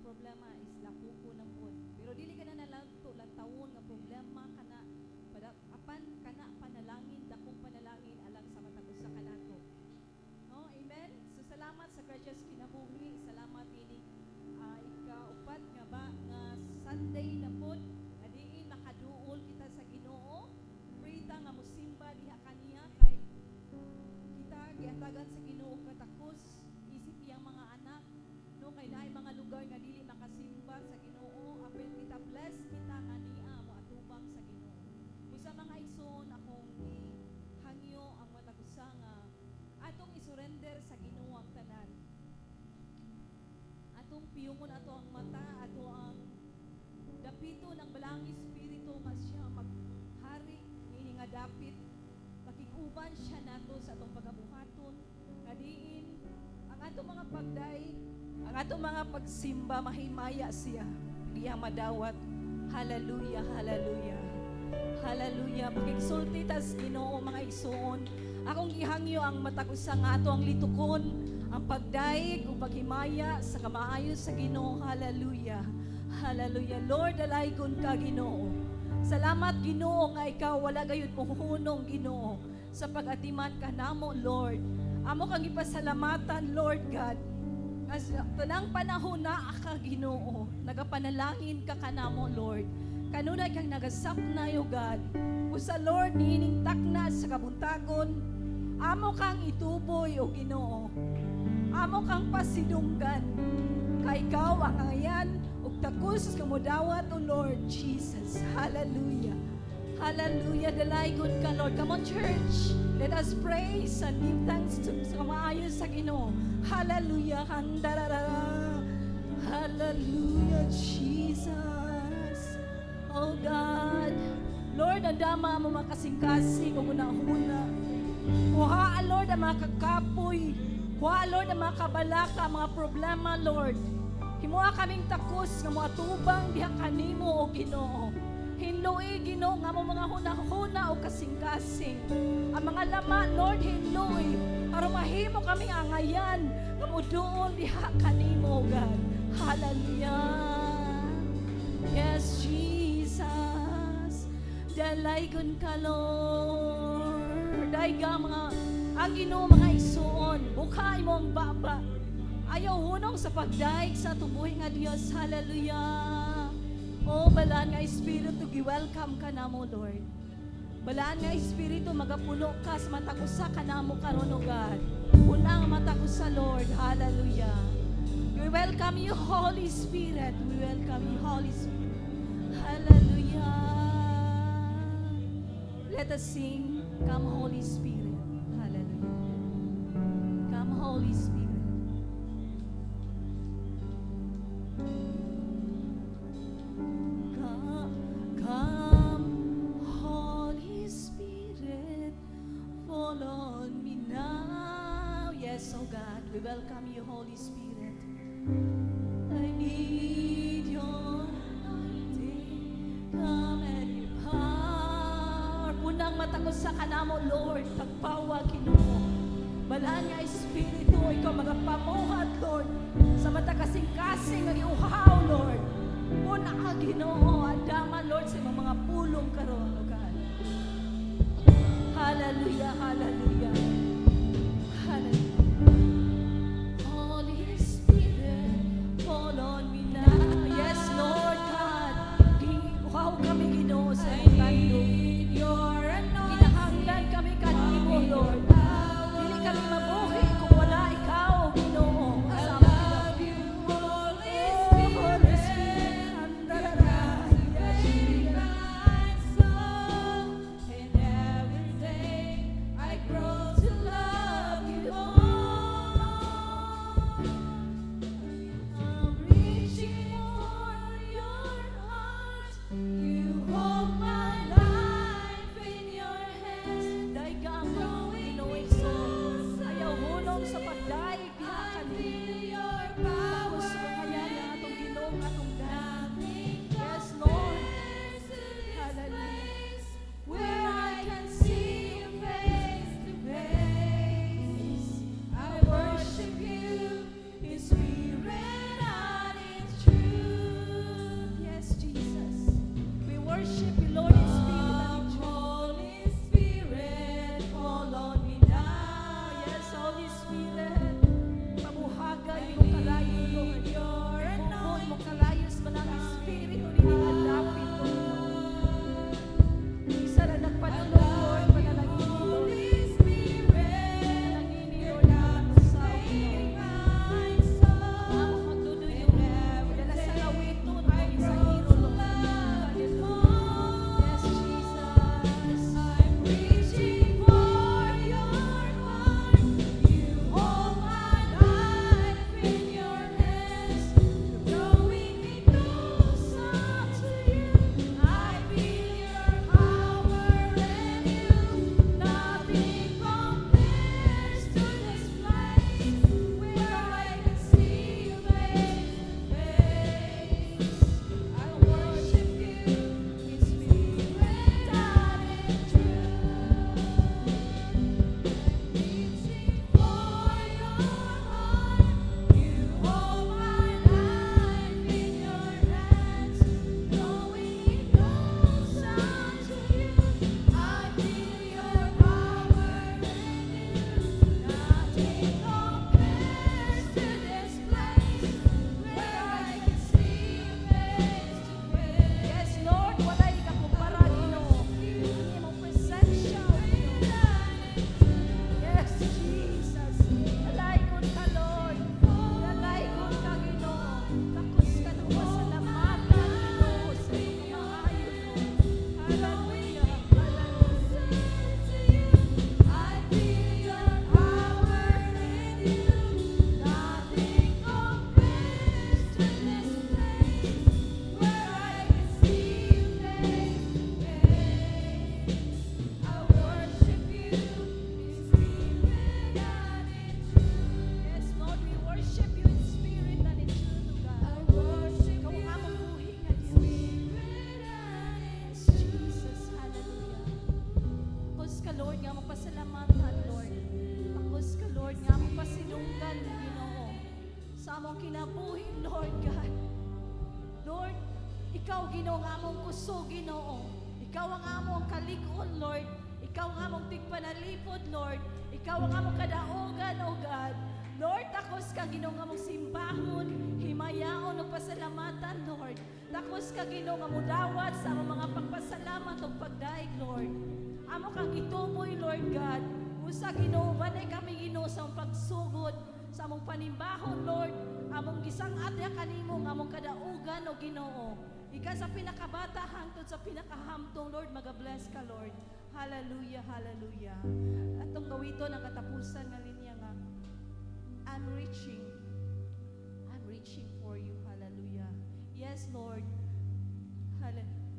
problema is lapuko na po. Pero dili ka na nalanto tawon nga problema kana apan kana panalangin dakong panalangin alang sa matag usa kanato. No, amen. So salamat sa gracious kinabuhi. Salamat ini ikaupat nga ba nga Sunday na pod nga diin makaduol kita sa Ginoo. Prita nga mosimba diha kaniya kay kita giatagan sa Ginoo katakos isip iyang mga anak no kay naay mga lugar nga dili makasimba sa Ginoo apil kita bless kita kaniya mo atubang sa Ginoo. Usa mga igsoon akong hangyo ang matag usa nga atong isurrender sa Ginoo ang tanan. Atong piyungon ato ang mata, ato ang dapito ng balang espiritu nga siya maghari ini nga dapit makiguban siya nato sa atong pagabuhaton kadiin ang atong mga pagday ang atong mga pagsimba mahimaya siya diha madawat. Hallelujah, hallelujah, hallelujah. Pakigsulti tas Ginoo mga igsoon akong gihangyo ang matag usa nga ato ang litukon ang pagdaig ug paghimaya sa kamaayo sa Ginoo. Hallelujah, hallelujah. Lord, dalaygon ka Ginoo. Salamat Ginoo nga ikaw wala gayud mohunong Ginoo sa pag-atiman ka namo Lord. Amo kang ipasalamatan Lord God. As tanang panahon na ka Ginoo, nagapanalangin ka kanamo Lord. Kanunay kang nagasapnay o God. Usa Lord niining takna sa kabuntagon. Amo kang ituboy o Ginoo. Amo kang pasidunggan. Kay ikaw ang ayan ug takos ka modawat o Lord Jesus. Hallelujah. Hallelujah. Dalaygon ka Lord. Come on church. Let us praise and give thanks to sa maayo sa Ginoo. Hallelujah. Handarara. Hallelujah Jesus. Oh God. Lord, andama mo makasing-kasing o unang-una. Kuha Lord ang mga kakapoy. Kuha Lord ang mga kabalaka, mga problema Lord. Himuha kaming takos nga mga tubang diha kanimo o Ginoo. Hinloi Ginoo nga mo mga hunahuna o kasing-kasing. Ang mga lama Lord hinloi aron mahimo kami angayan nga moduol diha kanimo God. Hallelujah. Yes Jesus. Dalaygon ka Lord. Dayga mga ang Ginoo mga igsoon. Bukhay mo ang baba. Ayaw hunong sa pagdaig sa tubuhi nga Dios. Hallelujah. Oh, balaan nga Espiritu, gi-welcome ka na mo, Lord. Balaan nga Espiritu, magapuno ka sa matagusa ka na mo karon o God. Unang matagusa, Lord. Hallelujah. We welcome you, Holy Spirit. We welcome you, Holy Spirit. Hallelujah. Let us sing, Come, Holy Spirit. Hallelujah. Come, Holy Spirit. We welcome you, Holy Spirit. I need your anointing. Come and your power. Unang matagos sa kanamo, Lord. Pagpawa, Ginoo. Balaan nga Espiritu, ikaw magapamuhat, Lord. Sa matakasing-kasing, nag-iuhaw, Lord. Una ka, Ginoo. Adama, Lord, sa mga pulong karon, O God. Hallelujah, hallelujah. Hallelujah. Fall on me now. Yes, Lord God. Wow kami Ginoo sa tando. Kinahanglan kami kanimo, Lord. Dili kami mabuhi kung wala ikaw, Ginoo. Kasama kita. Holy Spirit. And every day I grow Ginoo, ang among kusog, Ginoo. Ikaw ang among kalig-on, Lord. Ikaw ang among tigpanalipod, Lord. Ikaw ang among kadaogan, O God. Lord, takos ka, Ginoo, nga mong simbahon, himayaon o pasalamatan, Lord. Takos ka, Ginoo, nga mudawat sa among mga pagpasalamat o pagdaig, Lord. Amo kang gituboy, Lord God. Usa, Ginoo, banay kami, Ginoo, sa among pagsugod, sa among panimbahon, Lord. Among gisangat ya kanimo, nga among kadaugan, O Ginoo. Ika sa pinakabata hangtod sa pinakahamtong, Lord, maga-bless ka, Lord. Hallelujah, hallelujah. Atong gawito ng katapusan nga linya nga, I'm reaching for you, hallelujah. Yes, Lord. Hallelujah.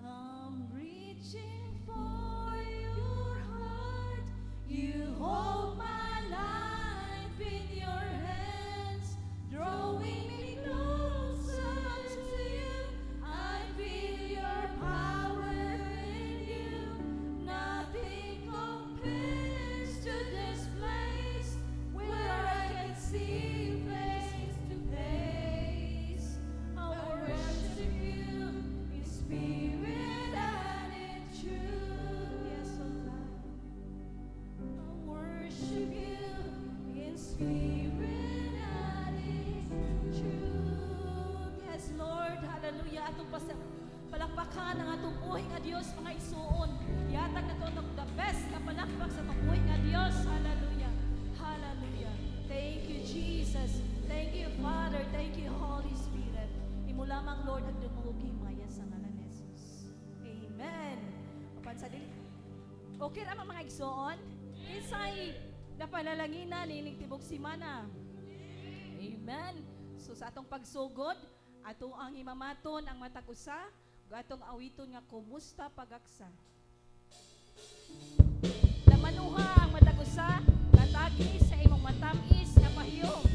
I'm reaching for your heart. You hold my life in your hands, drawing me closer to you. I feel your power in you. Nothing compares to this place where I can see face to face. I worship you in spirit and in truth. Yes, oh God. I worship you in spirit and in truth. Yes, Lord. Hallelujah. Atong palakpakan ang atong buhay nga Dios, mga isuon. Yatag na to the best na palakpak sa atong buhay nga Dios. Hallelujah. Hallelujah. Thank you, Jesus. Thank you, Father. Thank you, Holy Spirit. Imo lamang, Lord, ang dumugi maya sa ngalan ni Jesus. Amen. Papansa dili. Okay naman mga igsoon. Kisay napalalangina nining tibok simana. Amen. So sa atong pagsugod, ato ang himamaton ang matag usa, atong awiton nga kumusta pagaksa. Lamanuha ang matag usa, natagi sa imong matamis nga pahiyom.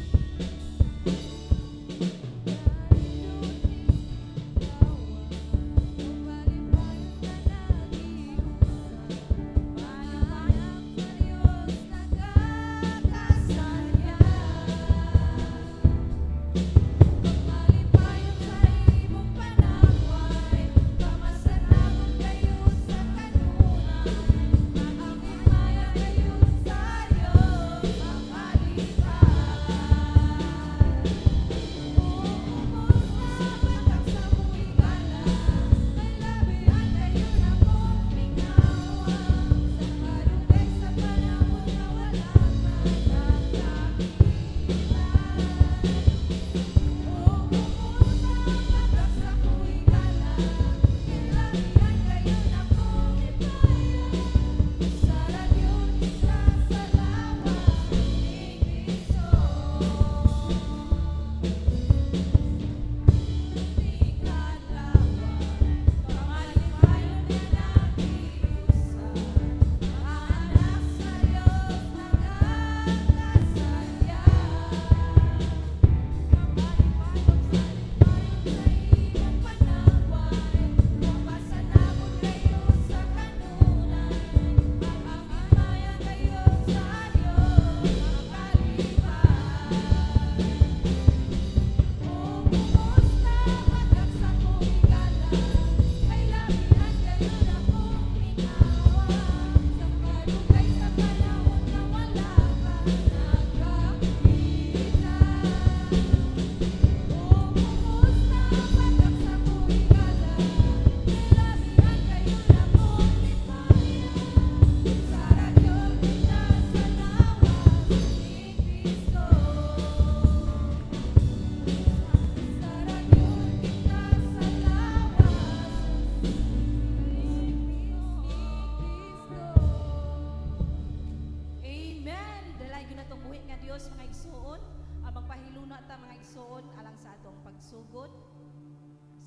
pagsugod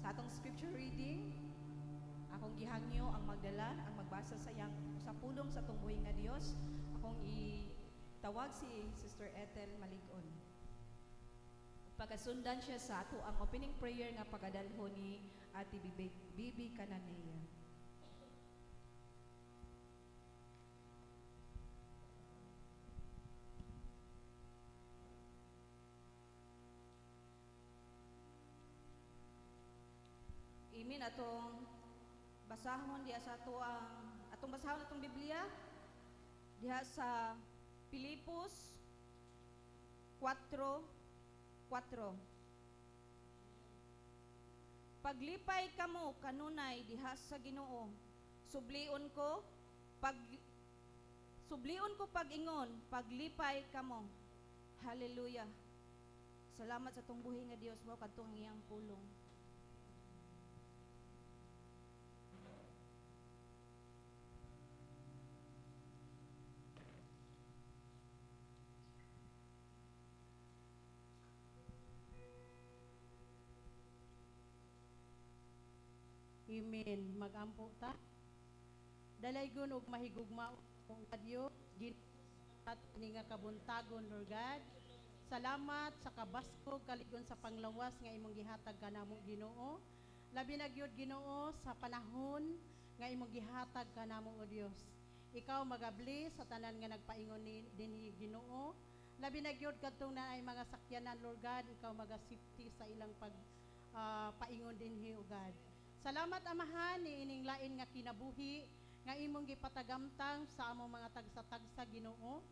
sa atong scripture reading. Akong gihangyo ang magdala, ang magbasa sa yang sa pulong sa atong buhay nga Dios. Akong itawag si Sister Ethel Maligon. Pagasundan siya sa ato ang opening prayer nga pagadalhon ni Ate Bibi Cananea. Imin atong basahon diha sa atong basahon atong Biblia diha sa Pilipos 4:4. Paglipay kamo kanunay diha sa Ginoo. Sublion ko pag-ingon, paglipay kamo. Hallelujah. Salamat sa tong buhi nga Dios mo kadtong iyang pulong. Amen. Magampo ta. Dalaygon og mahigugma ug adyo at ni nga kabuntagon, Lord God. Salamat sa kabaskog kaligon sa panglawas nga imong gihatag kanamo Ginoo. Labi na gyud Ginoo sa panahon nga imong gihatag kanamo o Dios. Ikaw magabli sa tanan nga nagpaingon dinhi Ginoo. Labi na gyud kadtong naay mga sakyanan, Lord God, ikaw magasafety sa ilang paingon dinhi o God. Salamat Amahan ni ining lain nga kinabuhi nga imong gipatagamtang sa among mga tagsa-tagsa Ginoo.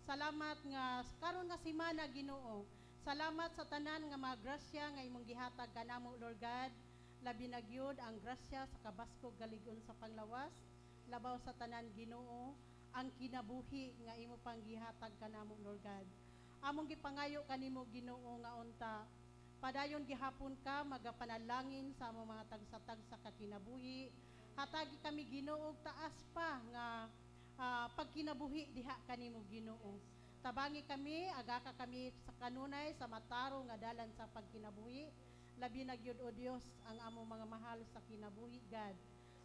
Salamat nga karon nga semana Ginoo. Salamat sa tanan nga mga grasya nga imong gihatag kanamo Lord God. Labi na gyud ang grasya sa kabaskog galigon sa panglawas. Labaw sa tanan Ginoo ang kinabuhi nga imo pang gihatag kanamo Lord God. Among gipangayo kanimo Ginoo nga unta padayon gihapon ka magapanalangin sa among mga tagsa-tagsa ka kinabuhi. Hatagi kami Ginoo taas pa nga pagkinabuhi diha kanimo Ginoo. Tabangi kami, aga ka kami sa kanunay sa mataro nga dalan sa pagkinabuhi. Labi na gyud o Dios ang among mga mahal sa kinabuhi God.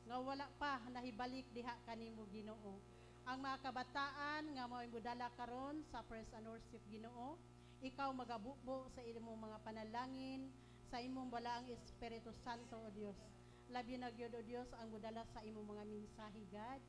Nga wala pa nahibalik diha kanimo Ginoo. Ang mga kabataan nga mao imudala karon sa praise and worship Ginoo. Ikaw magabubo sa imong mga panalangin, sa imong balaang Espiritu Santo o Dios. Labi na gyud o Dios ang mudala sa imong mga mensahe God.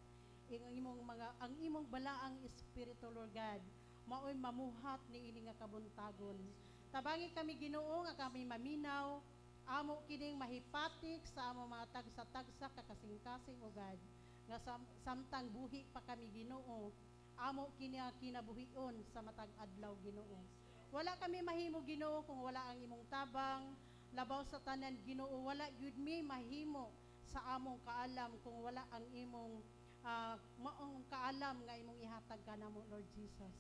Ang imong balaang Espiritu Lord God, maoy mamuhat ni ini nga kabuntagon. Tabangi kami Ginoo nga kami maminaw, amo kining mahipatik sa among mga tagsa-tagsa kakasing-kasing o God. Nga samtang buhi pa kami Ginoo, amo kini kinabuhion sa matag adlaw Ginoo. Wala kami mahimo Ginoo kung wala ang imong tabang. Labaw sa tanan Ginoo, wala gyud mi mahimo sa among kaalam kung wala ang imong maong kaalam nga imong ihatag kanamo Lord Jesus.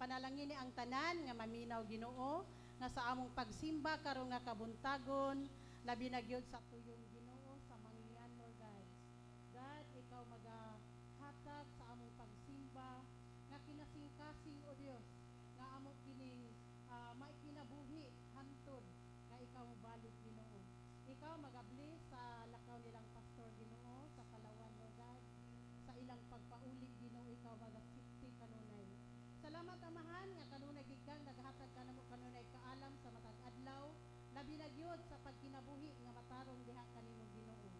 Panalangin ni ang tanan nga maminaw Ginoo nga sa among pagsimba karon nga kabuntagon, labi na gyud sa tuyong Ginoo sa mangyan Lord God. God, ikaw magahatag sa among pagsimba nga kinasing-kasing o Dios nga amo kining maikinabuhi hantod nga ikaw balik Ginoo. Ikaw magabli sa lakaw nilang pastor Ginoo sa Palawan Lord God. Sa ilang pagpauli Ginoo ikaw magasifty kanunay. Salamat Amahan nga kanunay gigang naghatag kanamo kanunay kaalam sa matag adlaw. Labi na gyud sa pagkinabuhi nga matarong diha kanimo Ginoo.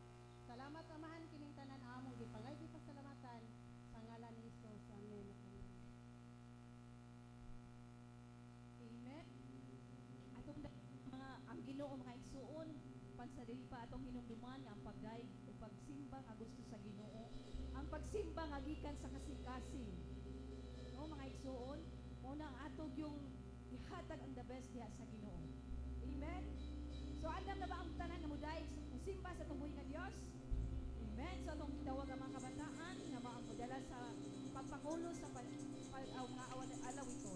Salamat Amahan kining tanan among gipangay pasalamatan sa ngalan ni Hesus. Amen. Amen. Atong ang Ginoo mga igsuon, pansadili pa atong hinumduman nga ang pagday o pagsimba nga gusto sa Ginoo. Ang pagsimba nga gikan sa kasing-kasing. No, mga igsuon, muna ang atog yung ihatag ang the best diha sa Ginoo. Amen. So andam na ba ang tanan nga muday simba sa tubuhi nga Dios? Amen. So atong gitawag ang mga kabataan nga maang modala sa pagpakulo sa mga alaw ito.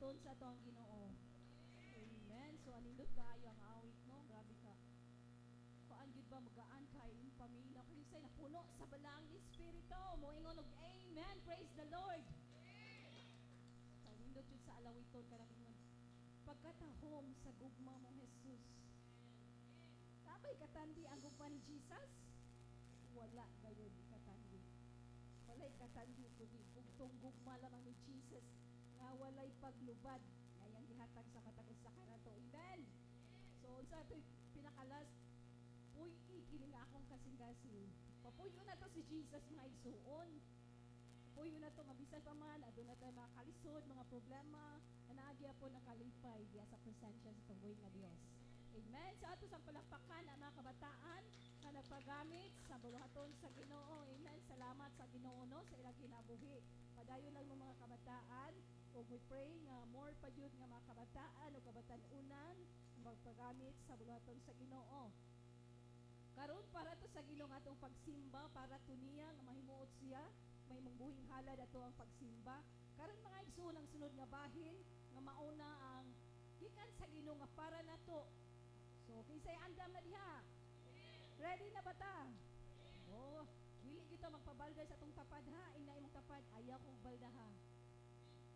buluhaton sa ato ang Ginoo. Amen. So anindot kaayo ang awit no. Grabe ka. Paan gyud ba magaan kay imong pamilya kay say napuno sa balang espiritu. Moingon og amen. Praise the Lord. So anindot jud sa alawiton kanang ingon. Pagkatahom sa gugma mo Jesus. Sabay katandi ang gugma ni Jesus? Wala gayon katandi. Walay katandi kundi bugtong gugma lamang ni Jesus nga walay paglubad ngayang gihatag sa katag-usa kanato. Amen. So unsa ito'y pinakalas puy kini nga akong kasing-kasing. Papuyo na to si Jesus mga igsuon. Puyo na to nga bisan pa man aduna na tayo mga kalisod, mga problema, anaagya po nakalipay diya sa presensya sa tuboy nga Dios. Amen. Sa ato sa palakpakan ang mga kabataan na nagpagamit sa buluhaton sa Ginoo. Amen. Salamat sa Ginoo no sa ilang kinabuhi. Padayon lang mo mga kabataan ug we pray nga more pa jud nga mga kabataan o kabatan-unan magpagamit sa buluhaton sa Ginoo. Karon para to sa Ginoo nga atong pagsimba para to niya nga mahimuot siya may mong buhing halad ato ang pagsimba. Karon mga igsoon ang sunod nga bahin nga mauna ang gikan sa Ginoo nga para nato. So kinsay andam na diha? Ready na ba ta? Oh, dili kita magpabalda sa atong tapad ha. Ina imong tapad ayaw kong balda ha.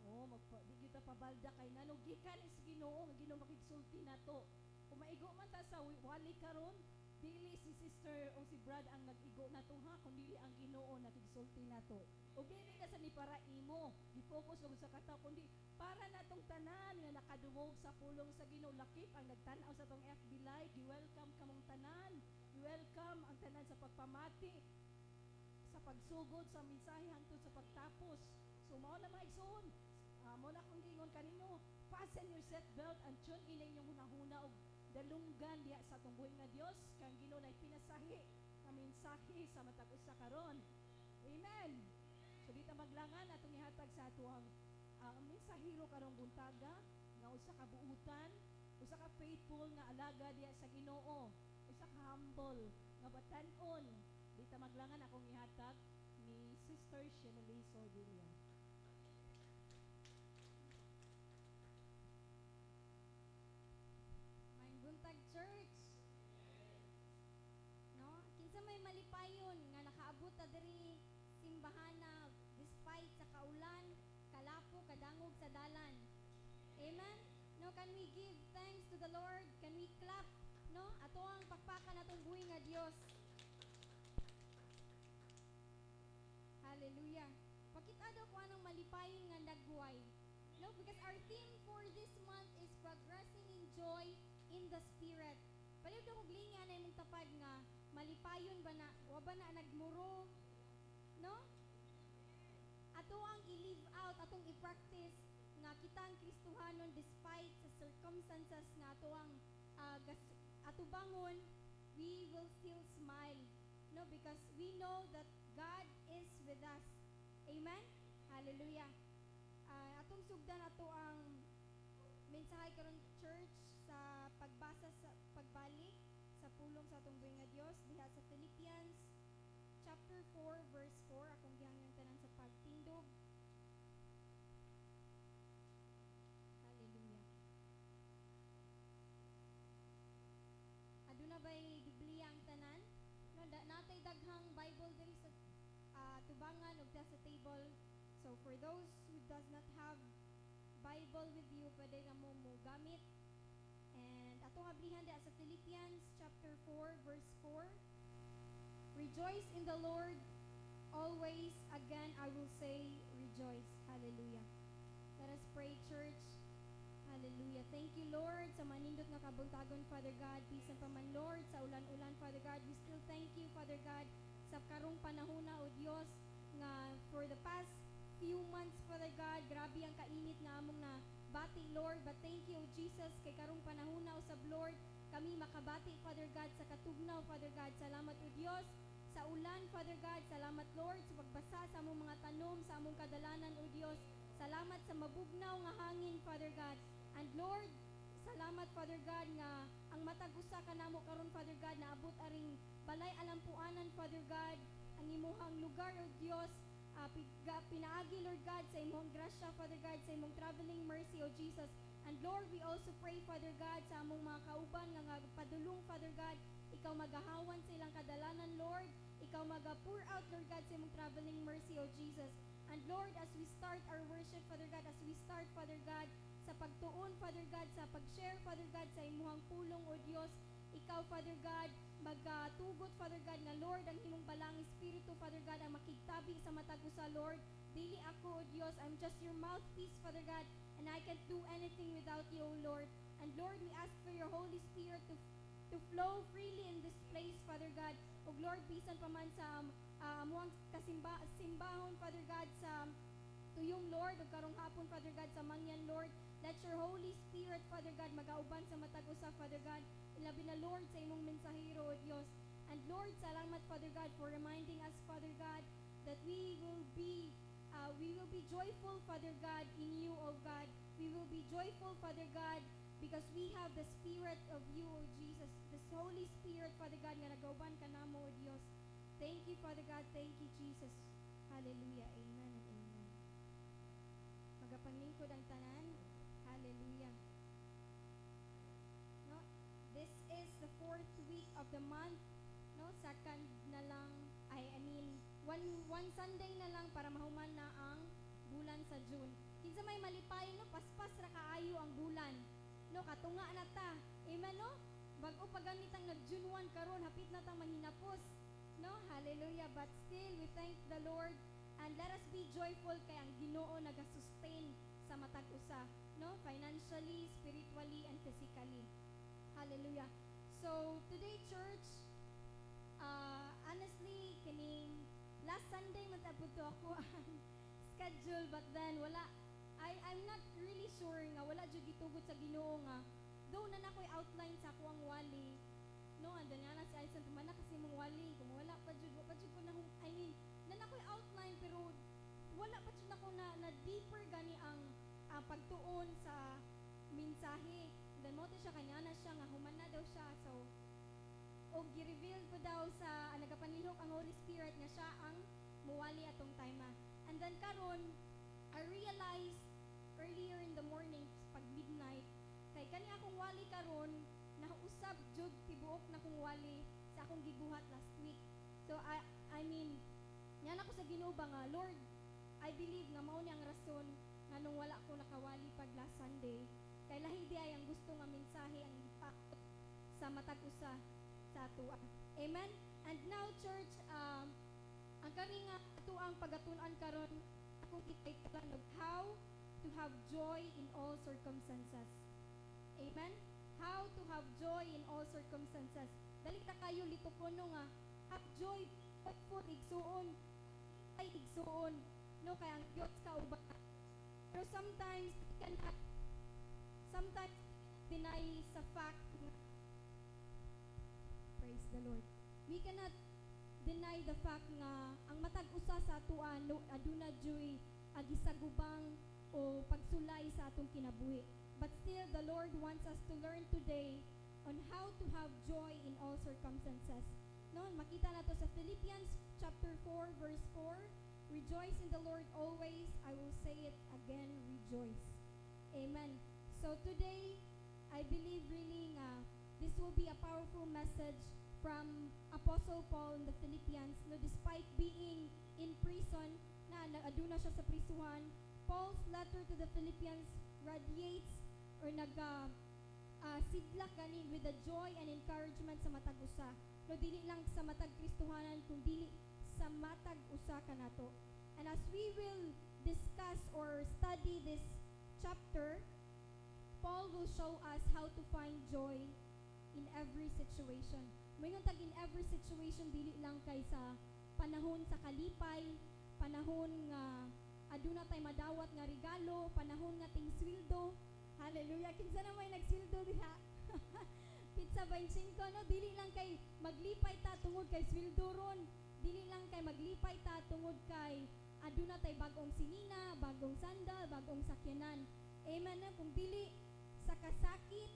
Oh, di kita pabalda kay ngano gikan is Ginoo nga Ginoo makigsulti nato. Kung maigo man ta sa wali karon, dili si sister o si brad ang nag-igo nato ha, kundi ang Ginoo nakigsulti nato. O dili na sa ni para imo, gi-focus lang sa kataw kundi para natong tanan nga nakadungog sa pulong sa Ginoo. Lakip ang nagtan-aw sa tong FB Live, gi-welcome kamong tanan. Welcome ang tanan sa pagpamati, sa pagsugod sa mensahe hangtod sa pagtapos. So mao na mga igsoon. Mo na kung gingon kanino, fasten your seatbelt and tune in inyong hunahuna og dalunggan diya sa atong buhay nga Dios kang Ginoo nay pinasahi nga mensahe sa matag usa karon. Amen. So dita maglangan atong ihatag sa atuang mensahero karong buntaga nga usa ka buutan, usa ka faithful nga alaga diya sa Ginoo, usa ka humble nga batan-on. Dita maglangan akong ihatag ni Sister Shenely Sordilla. Buntag Church. No? Kinsa may malipayon nga nakaabot ta diri simbahana despite sa kaulan, kalapo, kadangog sa dalan. Amen. No, can we give thanks to the Lord? Can we clap? No? Ato ang pakpakan atong buhi nga Dios. Hallelujah. Pakita daw ko anong malipayon nga nagbuhay. No, because our theme for this month is progressing in joy in the Spirit. Palihog daw kong linga na imong tapad nga malipayon ba na, wa ba na nagmuro? No? Ato ang i-live out, atong i-practice nga kitang Kristohanon despite sa circumstances nga ato ang ato bangon, we will still smile. No, because we know that God is with us. Amen? Hallelujah. Atong sugdan ato ang mensahe karon church sa pagbasa sa pagbalik sa pulong sa atong buhi nga Dios diha sa Philippians chapter 4 verse 4 akong gihangyon tanan sa pagtindog. Hallelujah. Aduna bay Biblia ang tanan? No, natay daghang Bible diri sa tubangan ug sa table. So for those who does not have Bible with you, pwede nga mo gamit. And atong ablihan diha sa Philippians chapter 4 verse 4. Rejoice in the Lord always. Again, I will say rejoice. Hallelujah. Let us pray, church. Hallelujah. Thank you, Lord, sa manindot nga kabuntagon, Father God. Bisan pa man, Lord, sa ulan-ulan, Father God. We still thank you, Father God, sa karong panahon na, O Dios, nga for the past few months, Father God, grabe ang kainit nga among na bati, Lord. But thank you, Jesus, kay karong panahon na usab, Lord, kami makabati, Father God, sa katugnaw, Father God. Salamat, O Dios, sa ulan, Father God. Salamat, Lord, sa pagbasa sa among mga tanom, sa among kadalanan, O Dios. Salamat sa mabugnaw nga hangin, Father God. And Lord, salamat, Father God, nga ang matag usa kanamo karon, Father God, naabot aring balay alampuanan, Father God, ang imuhang lugar, O Dios, pinaagi, Lord God, sa imong grasya, Father God, sa imong traveling mercy, O Jesus. And Lord, we also pray, Father God, sa among mga kauban nga padulong, Father God, ikaw magahawan sa ilang kadalanan, Lord. Ikaw pour out, Lord God, sa imong traveling mercy, O Jesus. And Lord, as we start our worship, Father God, as we start, Father God, sa pagtuon, Father God, sa pag-share, Father God, sa imuhang pulong, O Dios, ikaw, Father God, magtugot, Father God, nga Lord, ang imong balang Espiritu, Father God, ang makigtabi sa matag usa, Lord. Dili ako, O Dios, I'm just your mouthpiece, Father God, and I can't do anything without you, O Lord. And Lord, we ask for your Holy Spirit to flow freely in this place, Father God. O Lord, bisan pa man sa amuang simbahon, Father God, sa tuyong Lord, o karong hapon, Father God, sa mangyan, Lord. Let your Holy Spirit, Father God, magauban sa matag usa, Father God. Ilabi na, Lord, sa imong mensahero, O Dios. And Lord, salamat, Father God, for reminding us, Father God, that we will be joyful, Father God, in you, O God. We will be joyful, Father God, because we have the Spirit of you, O Jesus. This Holy Spirit, Father God, nga nagauban ka namo, O Dios. Thank you, Father God. Thank you, Jesus. Hallelujah. Amen and amen. Magapanglingkod ang tanan. Hallelujah. No, this is the 4th week of the month. No, second na lang, one Sunday na lang para mahuman na ang bulan sa June. Kinsa may malipay, no, paspas ra kaayo ang bulan. No, katunga na ta. Amen, no? Bago pa gamitang nag-June 1 karon, hapit na ta manginapos. No, hallelujah. But still, we thank the Lord and let us be joyful kay ang Ginoo nagasustain sa matag usa, no, financially, spiritually, and physically. Hallelujah. So today, church, honestly, kining last Sunday matapos to ako ang schedule, but then wala, I'm not really sure nga wala jud gitugot sa Ginoo nga though na nakoy outline sa ako ang wali, no, andun nga na si Alison tumana kasi mong wali kung wala pa jud ko na na nakoy outline pero wala pa jud ako na deeper gani ang pagtuon sa mensahe. Then mo to siya kanya na siya nga human na daw siya, so o gi-reveal ko daw sa nagapanlihok ang Holy Spirit nga siya ang muwali atong time. And then karon I realized earlier in the morning pag midnight kay kani akong wali karon nausab jud tibuok na kong wali sa akong gibuhat last week. So I mean yan ako sa Ginoo ba nga, Lord, I believe nga mao ni ang rason nga nung wala ko nakawali pag last Sunday kay lahi di ay ang gusto nga mensahe ang impact sa matag usa sa atua. Amen. And now, church, ang kami nga atuang pagatun-an karon akong itay-talan of how to have joy in all circumstances. Amen. How to have joy in all circumstances. Dali ta kayo litukono nga have joy for igsuon ay igsuon, no, kay ang Dios kauban. Pero sometimes deny sa fact nga, praise the Lord, we cannot deny the fact nga ang matag usa sa atuan no, aduna joy agisagubang o pagsulay sa atong kinabuhi. But still the Lord wants us to learn today on how to have joy in all circumstances. No, makita nato sa Philippians chapter 4 verse 4, rejoice in the Lord always. I will say it again, rejoice. Amen. So today, I believe really this will be a powerful message from Apostle Paul in the Philippians. No, despite being in prison, aduna siya sa prisuhan, Paul's letter to the Philippians radiates or sidlak gani with the joy and encouragement sa matag usa. No, dili lang sa matag Kristohanan, kung dili sa matag usa kanato. And as we will discuss or study this chapter, Paul will show us how to find joy in every situation. Moingon tag in every situation, dili lang kay sa panahon sa kalipay, panahon nga aduna tay madawat nga regalo, panahon nga ting sweldo. Hallelujah. Kinsa na may nagsweldo diha? Pizza 25, no, dili lang kay maglipay ta tungod kay sweldo ron. Dili lang kay maglipay ta tungod kay aduna tay bagong sinina, bagong sandal, bagong sakyanan. Amen. Kung dili sa kasakit,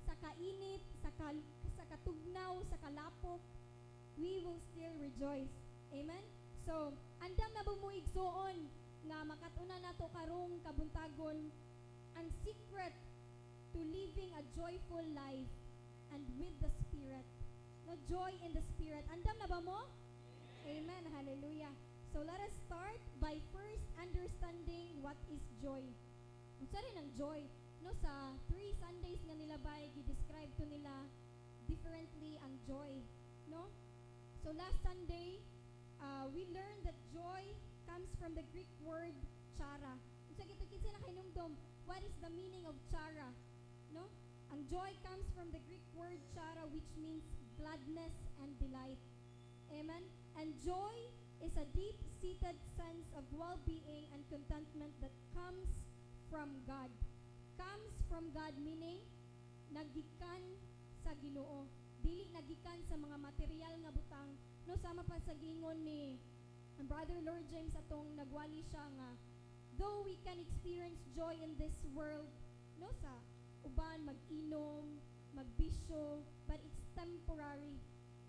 sa kainit, sa katugnaw, sa kalapok, we will still rejoice. Amen. So, andam na bumuigsoon nga makatuna nato karong kabuntagon ang secret to living a joyful life and with the Spirit. No, joy in the Spirit. Andam na ba mo? Amen. Hallelujah. So let us start by first understanding what is joy. Unsa rin ang joy? No, sa 3 Sundays nga nila ba gi-describe to nila differently ang joy, no? So last Sunday, we learned that joy comes from the Greek word chara. Unsa gito kinsa na hinumdom? What is the meaning of chara? No? Ang joy comes from the Greek word chara, which means gladness and delight. Amen. And joy is a deep-seated sense of well-being and contentment that comes from God. Comes from God meaning nagikan sa Ginoo. Dili nagikan sa mga material nga butang. No, sama pa sa gingon ni Brother Lord James atong nagwali siya nga though we can experience joy in this world, no, sa uban mag-inom, magbisyo, but it's temporary.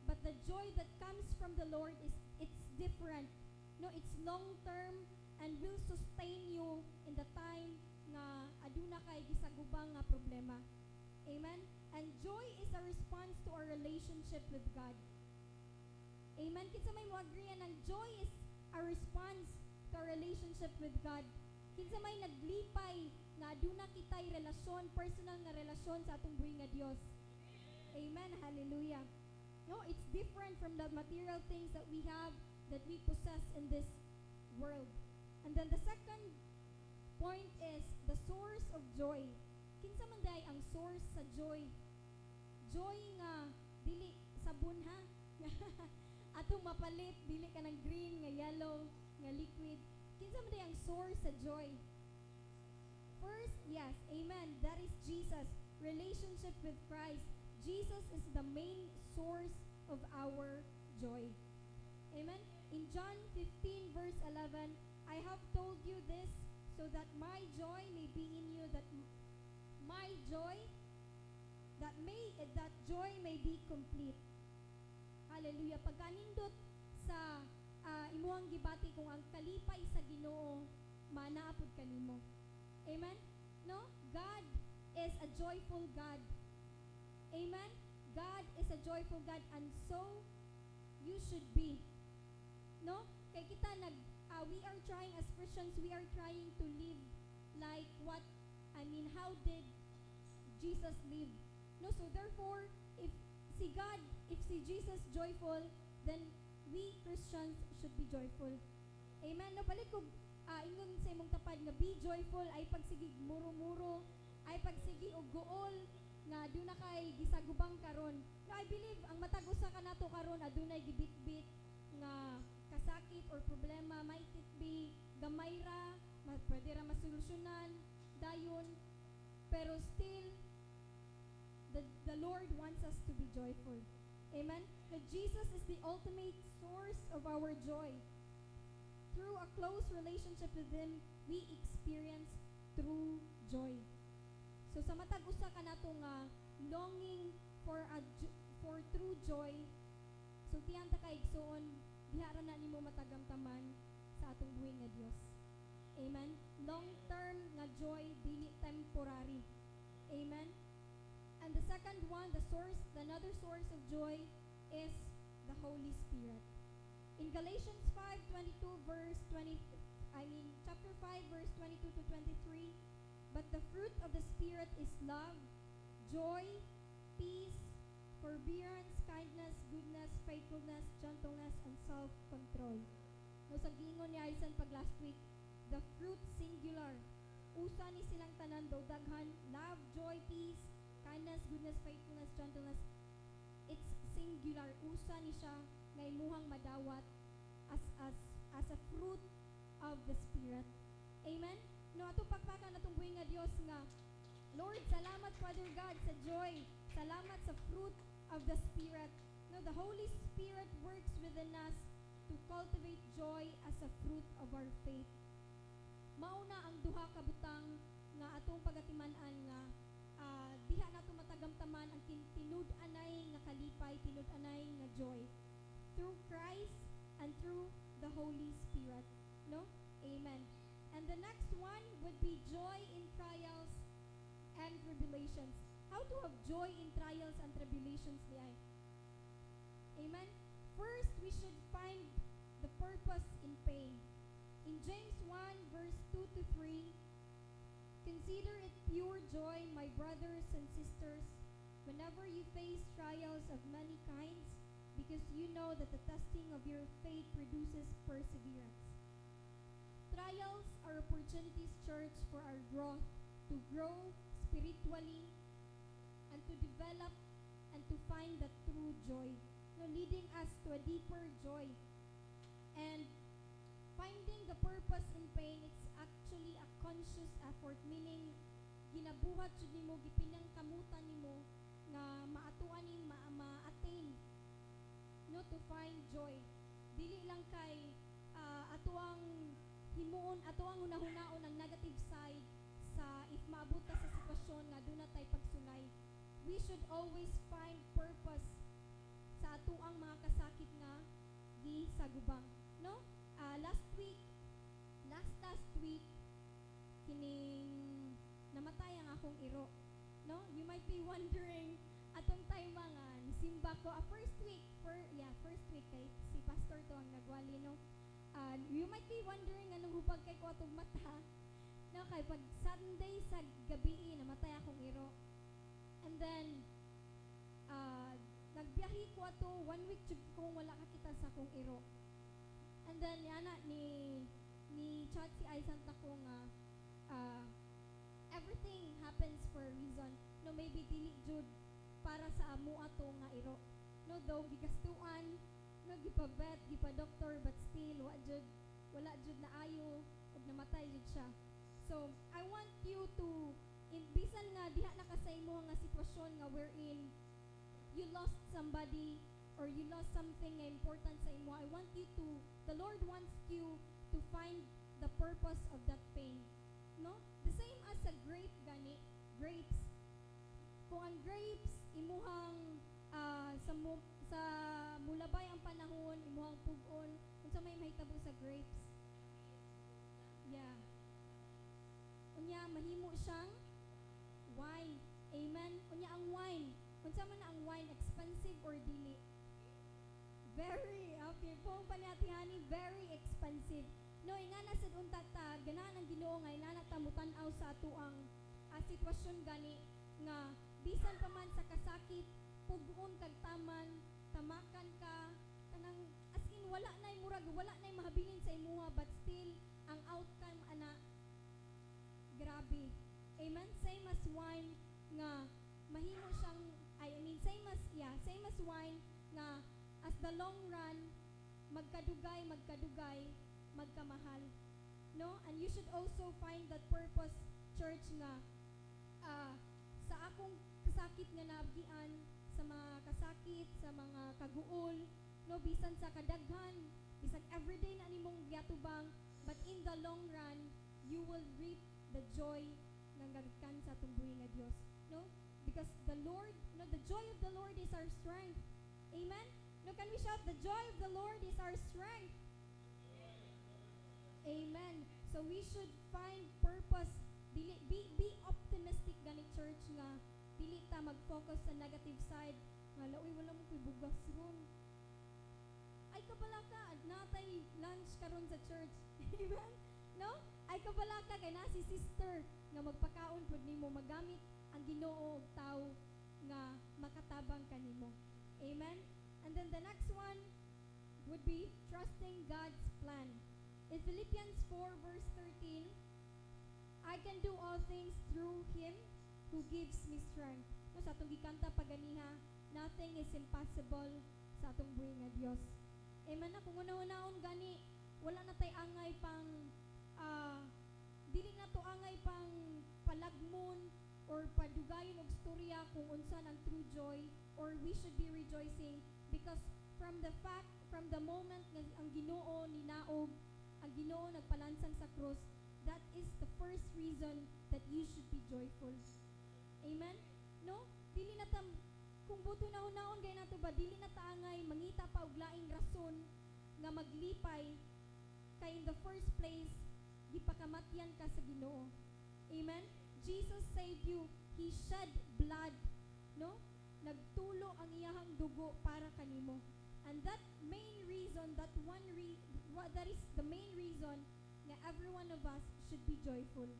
But the joy that comes from the Lord it's different. No, it's long-term and will sustain you in the time nga aduna kay gisagubang nga problema. Amen. And joy is a response to our relationship with God. Amen. Kinsa may mo-agree ang joy is a response to our relationship with God. Kinsa may naglipay nga aduna kitay relasyon, personal nga relasyon sa atong buhi nga Dios. Amen. Hallelujah. No, it's different from the material things that we have, that we possess in this world. And then the second point is the source of joy. Kinsa man day ang source sa joy? Joy nga dili sabon ha. Atong mapalit dili ka ng green nga yellow nga liquid. Kinsa man day ang source sa joy? First, yes, amen. That is Jesus. Relationship with Christ. Jesus is the main source of our joy. Amen. In John 15 verse 11, I have told you this so that my joy may be in you, that my joy that joy may be complete. Hallelujah. Pagkanindot sa imuhang gibati kung ang kalipay sa Ginoo manaapod kanimo. Amen. No? God is a joyful God. Amen. God is a joyful God, and so you should be. No? Kay kita we are trying as Christians, we are trying to live like how did Jesus live? No, so therefore, if si Jesus joyful, then we Christians should be joyful. Amen. No, balik ko ingon sa imong tapad nga be joyful ay pagsigi muro-muro, ay pagsigi og gool nga aduna kay gisagubang karon. No, I believe ang matag usa kanato karon adunay gibitbit nga kasakit or problema, might it be gamay ra, pwede ra masolusyonan dayon, pero still the Lord wants us to be joyful. Amen. That Jesus is the ultimate source of our joy. Through a close relationship with Him, we experience true joy. So sa matag usa kanato nga longing for true joy, so tiyan ta kay igsoon diha ra na nimo matagamtaman sa atong buhi nga Dios. Amen. Long term nga joy, dili temporary. Amen. And the second one, another source of joy is the Holy Spirit. In Galatians 5:22 chapter 5 verse 22 to 23, but the fruit of the Spirit is love, joy, peace, forbearance, kindness, goodness, faithfulness, gentleness, and self-control. No, sa gingon ni Aisan pag last week, the fruit singular. Usa ni silang tanan daw daghan, love, joy, peace, kindness, goodness, faithfulness, gentleness. It's singular. Usa ni siya nga imuhang madawat as a fruit of the Spirit. Amen. No, atong pagpakan atong buhi nga Dios nga Lord, salamat Father God sa joy. Salamat sa fruit of the Spirit. No, the Holy Spirit works within us to cultivate joy as a fruit of our faith. Mauna ang duha ka butang nga atong pagatiman-an nga diha nato matagamtaman ang tinud-anay nga kalipay, tinud-anay nga joy. Through Christ and through the the Holy Spirit. No? Amen. And the next one would be joy in trials and tribulations. How to have joy in trials and tribulations, Liay? Amen. First, we should find the purpose in pain. In James 1, verse 2 to 3, consider it pure joy, my brothers and sisters, whenever you face trials of many kinds, because you know that the testing of your faith produces perseverance. Trials are opportunities, church, for our growth, to grow spiritually, and to develop and to find the true joy, leading us to a deeper joy. And finding the purpose in pain, it's actually a conscious effort, meaning ginabuhat jud nimo, gipinangkamutan nimo nga maatuan ning ma-attain to find joy. Dili lang kay atuang himuon, atuang hunahunaon ang negative side sa if maabot ta sa sitwasyon nga doon na tay pagsulay. We should always find purpose sa atuang mga kasakit nga gisagubang. No? Last week, kining namatay ang akong iro. No? You might be wondering, atong time mga nisimba ko, first week kay si pastor to ang nagwali, no? You might be wondering, anong hubag kay ko atong mata? No, kay pag Sunday sa gabi, namatay akong iro. And then, nagbiyahe ko ato, 1 week jud kong wala kakita sa akong iro. And then, yana, ni chat si Aisan ta ko nga, everything happens for a reason. No, maybe dili jud para sa amo ato nga iro. No, though gigastuan, no, gipa-vet, gipa-doctor, but still, wala jud na ayo, ug namatay jud siya. So, I want you to, bisan nga diha na ka sa imo nga sitwasyon nga wherein you lost somebody or you lost something nga important sa imo, I want you to, the Lord wants you to find the purpose of that pain. No? The same as a grapes. Kung ang grapes, imuhang sa mulabay ang panahon, imuhang pugon, kung sa may mahitabo sa grapes. Yeah. Unya, mahimo siyang wine. Amen? Unya, ang wine. Kung sa man ang wine, expensive or dili? Very, okay. Kung panihatihani, very expensive. No, nga na sa untata, ganahan ang Ginoo nga inanata mutan-aw sa ato ang sitwasyon gani nga bisan pa man sa kasakit, pugon kag taman, tamakan ka, kanang as in wala nay murag, wala nay mahabilin sa imuha, but still ang outcome ana grabe. Amen. Same as wine nga mahimo siyang same as wine nga as the long run magkadugay, magkamahal. No? And you should also find that purpose, church, nga sa akong kasakit nga naabgian, sa mga kasakit, sa mga kaguol, no, bisan sa kadaghan, bisan everyday na nimong giatubang, but in the long run, you will reap the joy ng gagikan sa tumbuhi nga Dios. No? Because the Lord, no, the joy of the Lord is our strength. Amen? No, can we shout, the joy of the Lord is our strength? Amen. So we should find purpose. Be optimistic gani, church, nga dili ta mag-focus sa negative side. Nga laoy wala mo koy bugas ron. Ay kabala ka, natay lunch karon sa church. Amen. No? Ay kabala ka kay na si sister nga magpakaon pud nimo, magamit ang Ginoo og tawo nga makatabang kanimo. Amen. And then the next one would be trusting God's plan. In Philippians 4 verse 13, I can do all things through Him who gives me strength. No, sa atong gikanta paganiha, nothing is impossible sa atong buhi nga Dios. Amen na, kung una-unaon gani, wala na tay angay pang, dili na to angay pang palagmon or padugayon og storya kung unsa ang true joy, or we should be rejoicing because from the moment nga ang Ginoo ninaog, ang Ginoo nagpalansang sa krus, that is the first reason that you should be joyful. Amen? No? Dili na tam, kung buto na hunaon gay nato ba, dili na taangay mangita pa og laing rason nga maglipay kay in the first place gipakamatyan ka sa Ginoo. Amen. Jesus saved you. He shed blood, no? Nagtulo ang iyahang dugo para kanimo. And that main reason, that is the main reason nga every one of us should be joyful.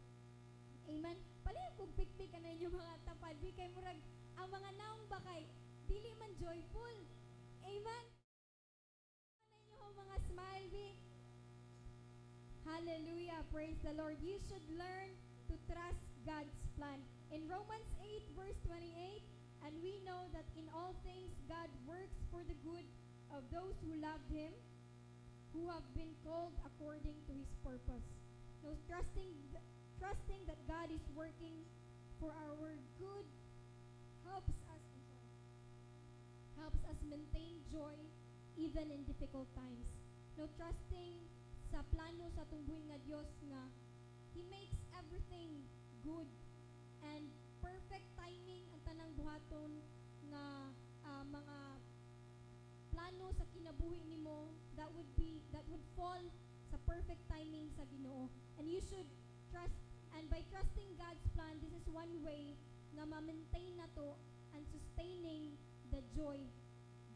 Amen. Palihog kog pikpik ana inyo mga tapad, di kay murag ang mga naong bakay dili man joyful. Amen. Ano inyo mga smile bi? Hallelujah. Praise the Lord. You should learn to trust God's plan. In Romans 8 verse 28, and we know that in all things God works for the good of those who love Him, who have been called according to His purpose. No, trusting that God is working for our good helps us maintain joy even in difficult times. No, trusting sa plano sa tungbuhin nga Dios nga He makes everything good and perfect timing ang tanang buhaton nga mga plano sa kinabuhi nimo that would fall sa perfect timing sa Ginoo. And you should trust, and by trusting God's plan, this is one way na ma-maintain nato and sustaining the joy.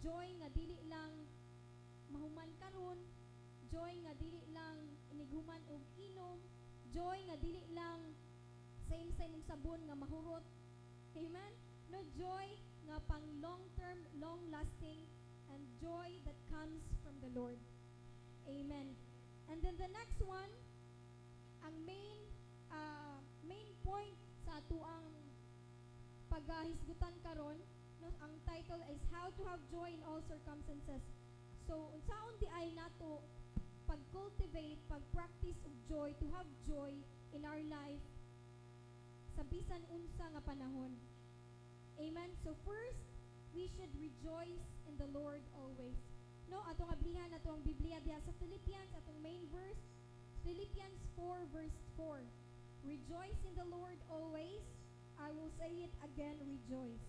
Joy nga dili lang mahuman karon, joy nga dili lang inighuman og inom, joy nga dili lang same og sabon nga mahurot. Amen? No, joy nga pang long term, long lasting, and joy that comes from the Lord. Amen. And then the next one, ang main point sa atuang paghisgutan karon, no, ang title is How to Have Joy in All Circumstances. So unsaon di ay nato pag-cultivate, pag-practice of joy, to have joy in our life sa bisan unsa nga panahon. Amen. So first, we should rejoice in the Lord always. No, atong ablihan atong Biblia diha sa Philippians, atong main verse, Philippians 4 verse 4. Rejoice in the Lord always. I will say it again, rejoice.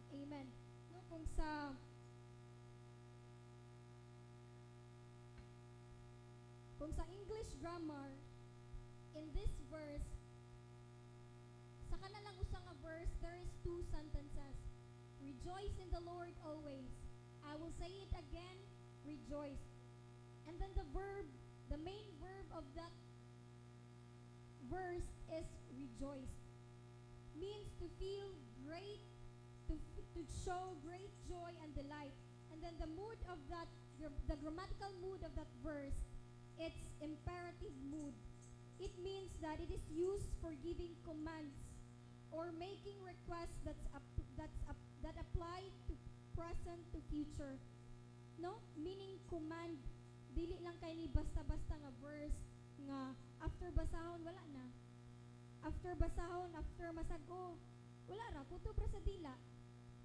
Amen. No, kung sa English grammar, in this verse, sa kanalang usa nga verse, there is two sentences. Rejoice in the Lord always. I will say it again, rejoice. And then the main verb of that verse is rejoice. Means to feel great, to show great joy and delight. And then the mood of that, the grammatical mood of that verse, it's imperative mood. It means that it is used for giving commands or making requests that apply to present to future. No? Meaning command. Dili lang kay ni basta-basta nga verse nga after basahon wala na. After basahon, after masag-o, wala ra, puto pra sa dila.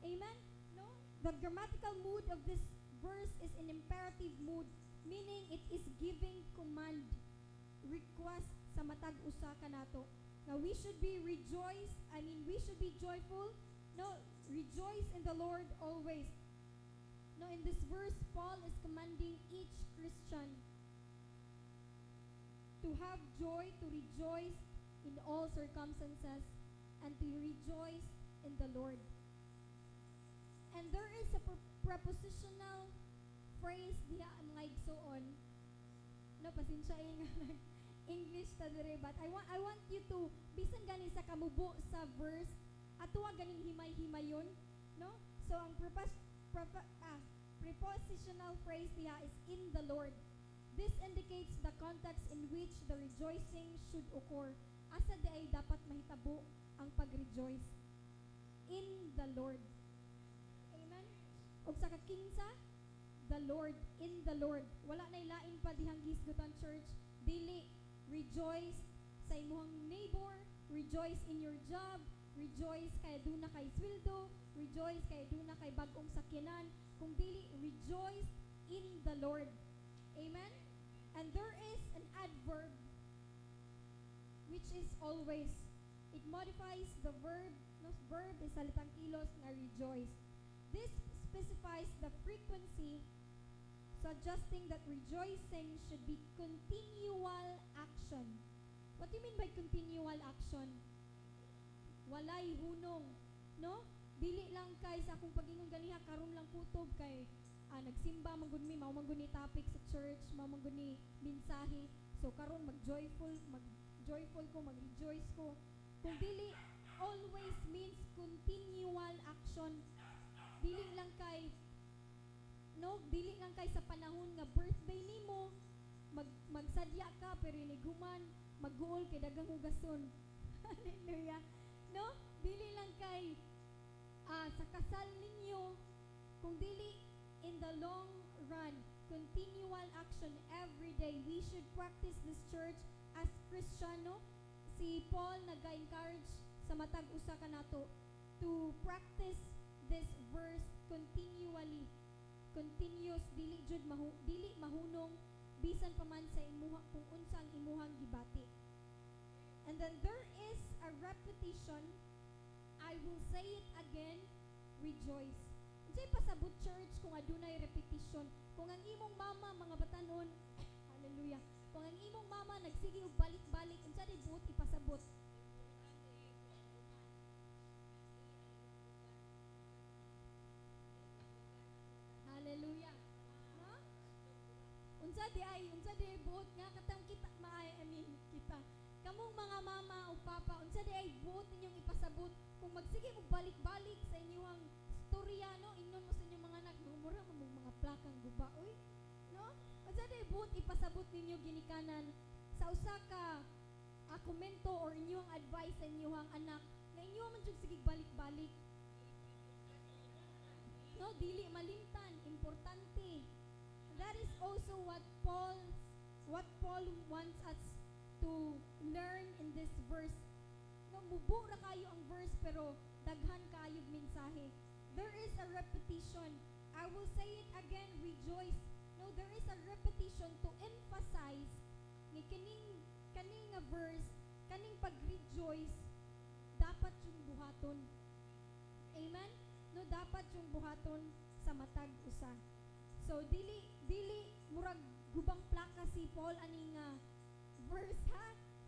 Amen? No? The grammatical mood of this verse is an imperative mood, meaning it is giving command, request sa matag usa kanato. Now we should be we should be joyful. No, rejoice in the Lord always. No, in this verse, Paul is commanding each Christian to have joy, to rejoice in all circumstances, and to rejoice in the Lord. And there is a prepositional phrase diha mga igsoon. No, pasensya nga English ta dire, but I want you to bisan gani sa kamubo sa verse atuwa ganing himay-himayon, no? So ang prepositional phrase diha is in the Lord. This indicates the context in which the rejoicing should occur. Asa di ay dapat mahitabo ang pag-rejoice? In the Lord. Amen? Og sa kakinsa, the Lord, in the Lord. Wala na ilain pa dihang hisgutan church. Dili, rejoice sa imuhang neighbor, rejoice in your job, rejoice kay duna kay sweldo, rejoice kay duna kay bag-ong sakyanan, kung dili, rejoice in the Lord. Amen? And there is an adverb which is always. It modifies the verb. No, verb is salitang kilos na rejoice. This specifies the frequency. suggesting that rejoicing should be continual action. What do you mean by continual action? Walay hunong, no? Dili lang kay sa akong pag-ingon ganiha karon lang kutob kay nagsimba man gud mi, mao man gud ni topic sa church, mao man gud ni mensahe. So karon mag-joyful ko, mag-rejoice ko. Kung dili always means continual action. Dili lang kay sa panahon nga birthday nimo magsadya ka pero iniguman magguol kay daghang hugason. Hallelujah. No? Dili lang kay sa kasal ninyo, kung dili in the long run, continual action every day. We should practice this church as Kristiyano. Si Paul nag-encourage sa matag usa ka nato to practice this verse continually. Continuous, dili mahunong bisan pa man sa imuha kung unsa ang imuhang gibati. And then there is a repetition. I will say it again, rejoice. Unsay pasabot church kung adunay repetition? Kung ang imong mama mga batanon, hallelujah. Kung ang imong mama nagsige og balik-balik, unsa day buot ipasabot? Hallelujah. No? Unsa di ay buot nga katang kita kita. Kamong mga mama o papa, unsa di ay buot ninyong ipasabot kung magsige og balik-balik sa inyong storya, no? Ingnon mo sa inyong mga anak, mura mo mga plakang guba, oy. No? Unsa di ay buot ipasabot ninyo ginikanan sa usa ka komento or inyong advice sa inyong anak na inyo man jud sige balik-balik. No, dili malimtan, importante. That is also what Paul wants us to learn in this verse. No, mubo ra kayo ang verse pero daghan kayo mensahe. There is a repetition. I will say it again, rejoice. No, there is a repetition to emphasize ni kaning nga verse, kaning pag-rejoice dapat yung buhaton. Amen? No, dapat yung buhaton sa matag usa. So dili murag gubang plaka si Paul aning verse ha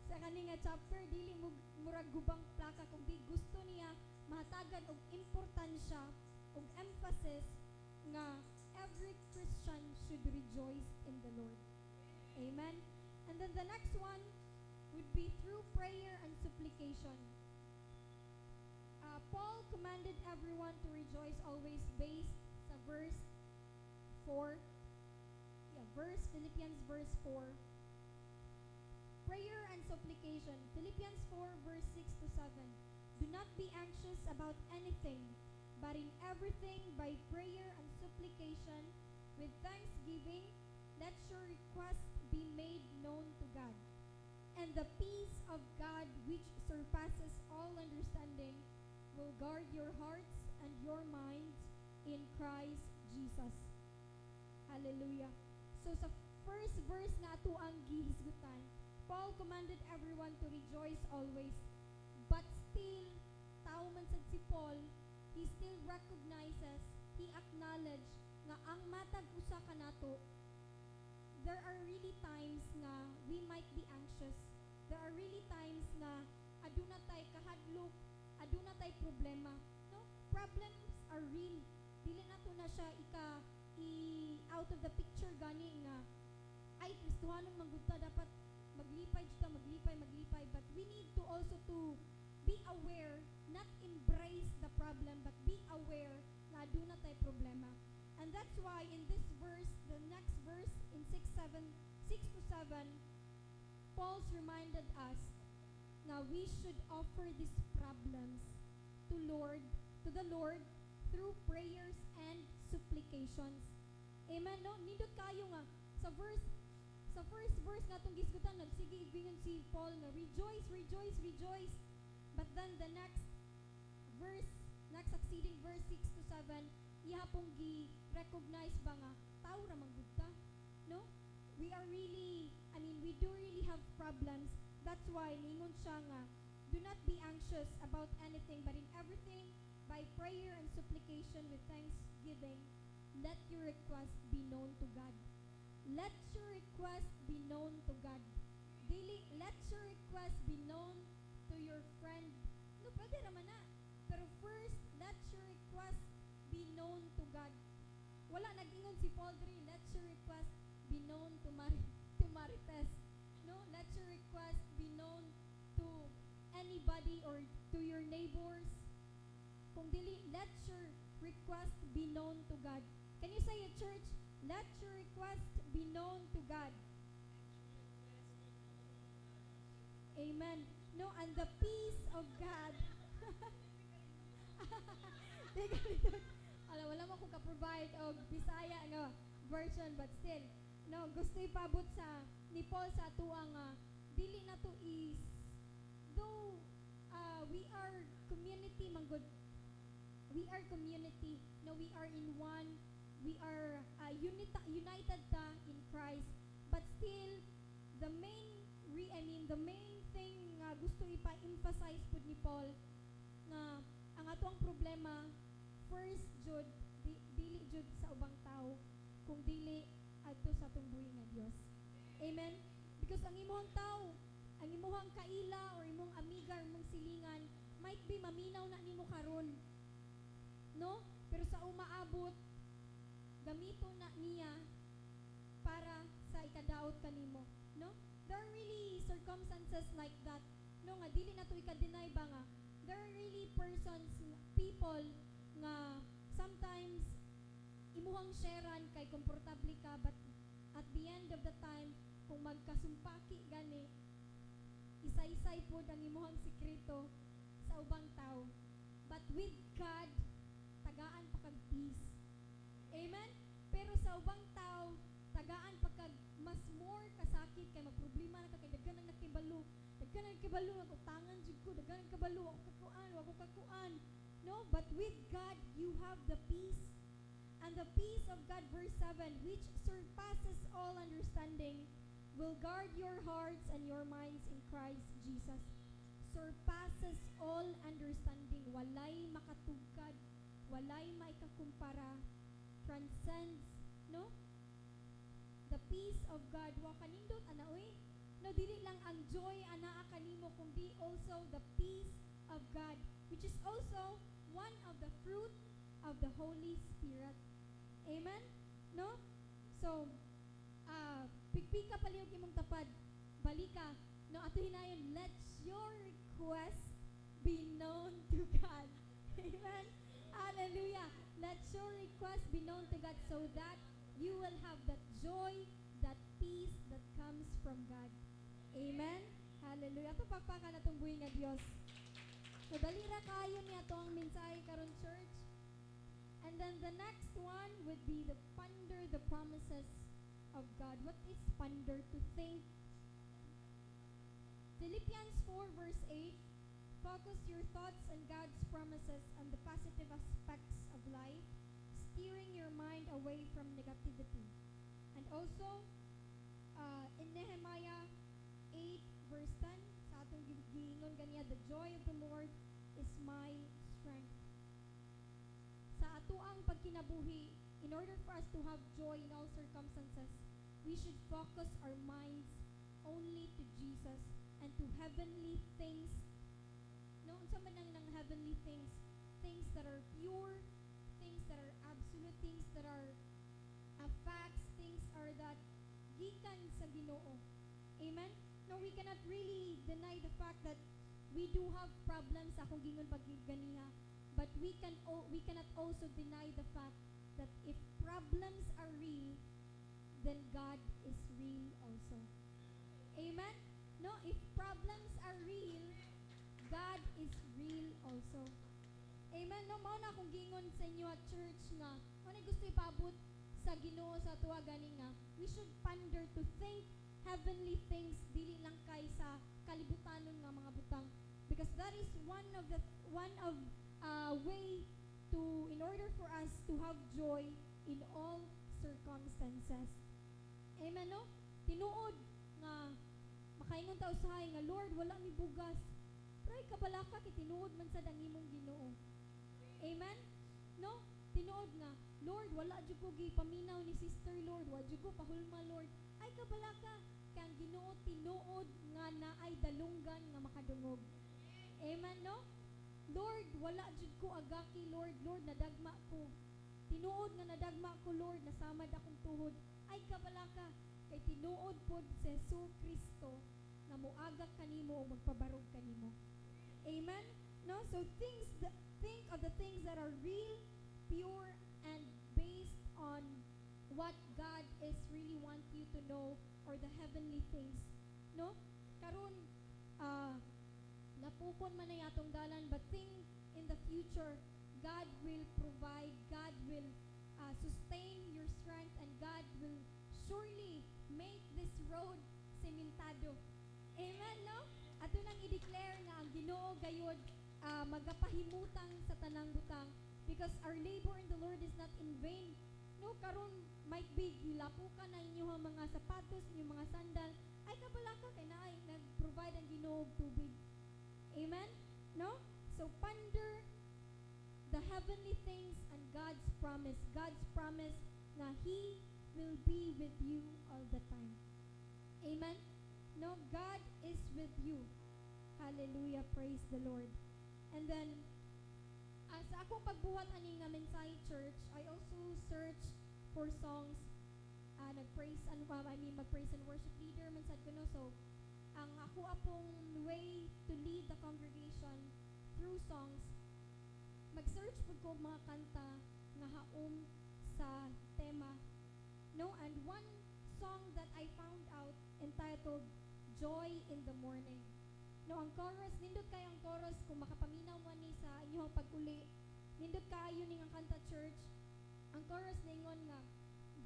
sa kaning chapter, dili murag gubang plaka kundi gusto niya mahatagan og importansya og emphasis nga every Christian should rejoice in the Lord. Amen. And then the next one would be through prayer and supplication. Paul commanded everyone to rejoice always based sa verse 4. Philippians verse 4. Prayer and supplication. Philippians 4 verse 6 to 7. Do not be anxious about anything, but in everything by prayer and supplication with thanksgiving let your requests be made known to God. And the peace of God which surpasses all understanding will guard your hearts and your minds in Christ Jesus. Hallelujah. So sa first verse nga ato ang gihisgutan, Paul commanded everyone to rejoice always. But still, tao man sad si Paul, he still recognizes, he acknowledge nga ang matag usa ka nato, there are really times nga we might be anxious. There are really times nga aduna tay kahadlok, aduna tay problema. No? Problems are real. Dili nato na siya out of the picture gani nga ay Kristohanon man gud ta, dapat maglipay but we need to also to be aware, not embrace the problem but be aware na aduna tay problema. And that's why in this verse, the next verse in 6 to 7, Paul's reminded us now we should offer these problems to the Lord through prayers and supplications. Amen, no? Nindot kayo nga sa first verse nga itong gisgutan, nagsige ibingon si Paul nga rejoice, rejoice, rejoice. But then the next succeeding verse 6 to 7, iha pong gi-recognize ba nga tao ra man gud ta, no? We do really have problems. That's why ningon siya nga do not be anxious about anything, but in everything by prayer and supplication with thanksgiving let your request be known to God. let your request be known to God. Dili, let your request be known to your friend. No, pwede naman na. Pero first, let your request be known to God. Wala nag-ingon si Paul diri, let your request be known to Marites. No, let your request be known to anybody or to your neighbors. Kung dili, let your request be known to God. Can you say it, church? Let your request be known to God. Amen. No, and the peace of God. Teka, alam, wala mo ko ka-provide og Bisaya nga version, but still, no, gusto ipabot sa ni Paul sa atuang dili na to is, though we are community, manggod, we are community, no, we are in one, we are united ta in Christ, but still, the main thing nga gusto ipa-emphasize pud ni Paul nga ang atong problema first jud dili jud sa ubang tao kung dili adto sa atong buhi nga Dios. Amen. Because ang imong tao, ang imong kaila or imong amiga or imong silingan might be maminaw na nimo karon. No? Pero sa umaabot gamito na niya para sa ikadaot kanimo. No? There are really circumstances like that. No, nga dili na to ika-deny ba nga. There are really persons, people nga sometimes imuhang sharean kay komportable ka, but at the end of the time kung magkasumpaki gani isa-isay pod ang imuhang sikreto sa ubang tao. But with God, tagaan pa kag peace. Amen? Pero sa ubang tao, tagaan pa kag mas more kasakit kay magproblema na ka kay daghan ang nakibalo. Daghan ang nakibalo, nagkutangan jud ko, daghan ang kabalo, ako kakuan. No, but with God, you have the peace. And the peace of God, verse 7, which surpasses all understanding, will guard your hearts and your minds in Christ Jesus. Surpasses all understanding. Walay makatugkad, walay maikakumpara, transcends, no? The peace of God. Wa kanindot ana oy. No, dili lang ang joy anaa kanimo kundi also the peace of God, which is also one of the fruit of the Holy Spirit. Amen? No? So, pigpika palihog imong tapad. Balika. No, ato hinayon, let your request be known to God. Amen? Hallelujah. Let your request be known to God so that you will have that joy, that peace that comes from God. Amen? Hallelujah. Ato pagpaka na itong buhay nga Diyos. So, dalira kayo niya ito ang mensahe karon church. And then the next one would be the ponder the promises of God. What is ponder? To think. Philippians 4 verse 8, focus your thoughts on God's promises and the positive aspects of life, steering your mind away from negativity. And also, in Nehemiah 8 verse 10, sa atong giingon ganiya, the joy of the Lord is my strength. Sa atuang pagkinabuhi, in order for us to have joy in all circumstances, we should focus our minds only to Jesus and to heavenly things. No, unsa man ng heavenly things, things that are pure, things that are absolute, things that are facts, things are that gikan sa Ginoo. Amen? No, we cannot really deny the fact that we do have problems sa akong gingon pagganiha, but we cannot also deny the fact that if problems are real, then God is real also. Amen? No, if problems are real, God is real also. Amen? No, mao na akong gingon sa inyo at church nga, ano gusto ipabot sa Ginoo sa tuwa gani nga, we should ponder to think heavenly things, dili lang kay sa kalibutanon nga mga butang, because that is one of way to, in order for us to have joy in all circumstances. Amen, no? Tinuod nga makaingon ta usahay nga, Lord, wala mi bugas. Pero kabalaka kay tinuod man sa dangimong Ginoo. Amen? No? Tinuod nga, Lord, wala jud ko gipaminaw ni sister, Lord, wa jud ko pahulma, Lord. Ay kabala ka, kay ang Ginoo tinuod nga naay dalunggan nga makadungog. Amen, no? Lord, wala jud ko agaki, Lord. Lord, nadagma ko. Tinuod nga nadagma ko, Lord, nasamad akong tuhod. Ay kabala ka, kay tinuod pod si Jesu Kristo nga moagak kanimo o magpabarog kanimo. Amen? No? So think of the things that are real, pure, and based on what God is really want you to know, or the heavenly things. No? Karon napukon man na yatong dalan, but think in the future, God will provide, God will sustain your strength, and God will surely make this road sementado. Amen, no? Ato nang i-declare nga ang Ginoo gayud magapahimutang sa tanang butang, because our labor in the Lord is not in vain. No, karon might be gilapo ka na inyong mga sapatos, inyong mga sandal, ay kabala ka kay naay nag-provide ang Ginoo og tubig. Amen? No? So ponder the heavenly things and God's promise. God's promise na He will be with you all the time. Amen? No, God is with you. Hallelujah. Praise the Lord. And then, sa akong pagbuhat ani nga mensahe church, I also search for songs. Nag-praise, mag-praise and worship leader man sad ko, no? So, ang ako apong way to lead the congregation through songs, mag-search po ko mga kanta nga haom sa tema. No? And one song that I found out entitled Joy in the Morning. No, ang chorus, nindot kayo ang chorus kung makapaminaw man ni sa inyong pag-uli. Nindot kayo ning ang kanta church. Ang chorus ningon nga,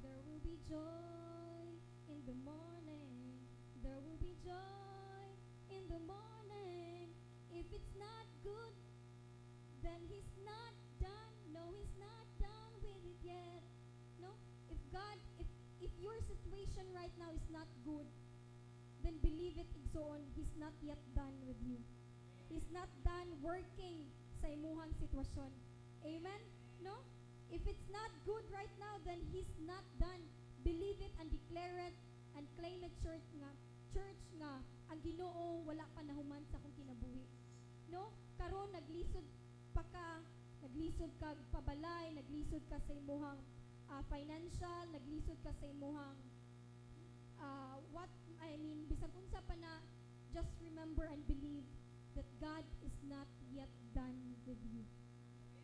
there will be joy in the morning. There will be joy in the morning. If it's not good, then He's not done. No, He's not done with it yet. No? If God, if your situation right now is not good, then believe it, igsoon, He's not yet done with you. He's not done working sa imuhang sitwasyon. Amen? No? If it's not good right now, then He's not done. Believe it and declare it and claim it, church nga, ang Ginoo wala pa nahuman sa akong kinabuhi. No? Karon naglisod ka pabalay, naglisod ka sa imuhang financial, naglisod ka sa imuhang bisag unsa pa na, just remember and believe that God is not yet done with you.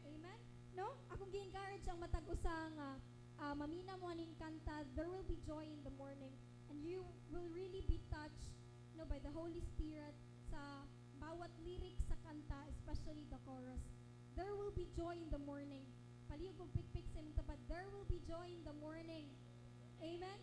Amen? No? Akong gi-encourage ang matag usa nga mamina mo aning kanta, there will be joy in the morning, and you will really be touched, no, by the Holy Spirit sa bawat lyrics sa kanta, especially the chorus. There will be joy in the morning. Palihog kong pikpik sa imong tapat, there will be joy in the morning. Amen?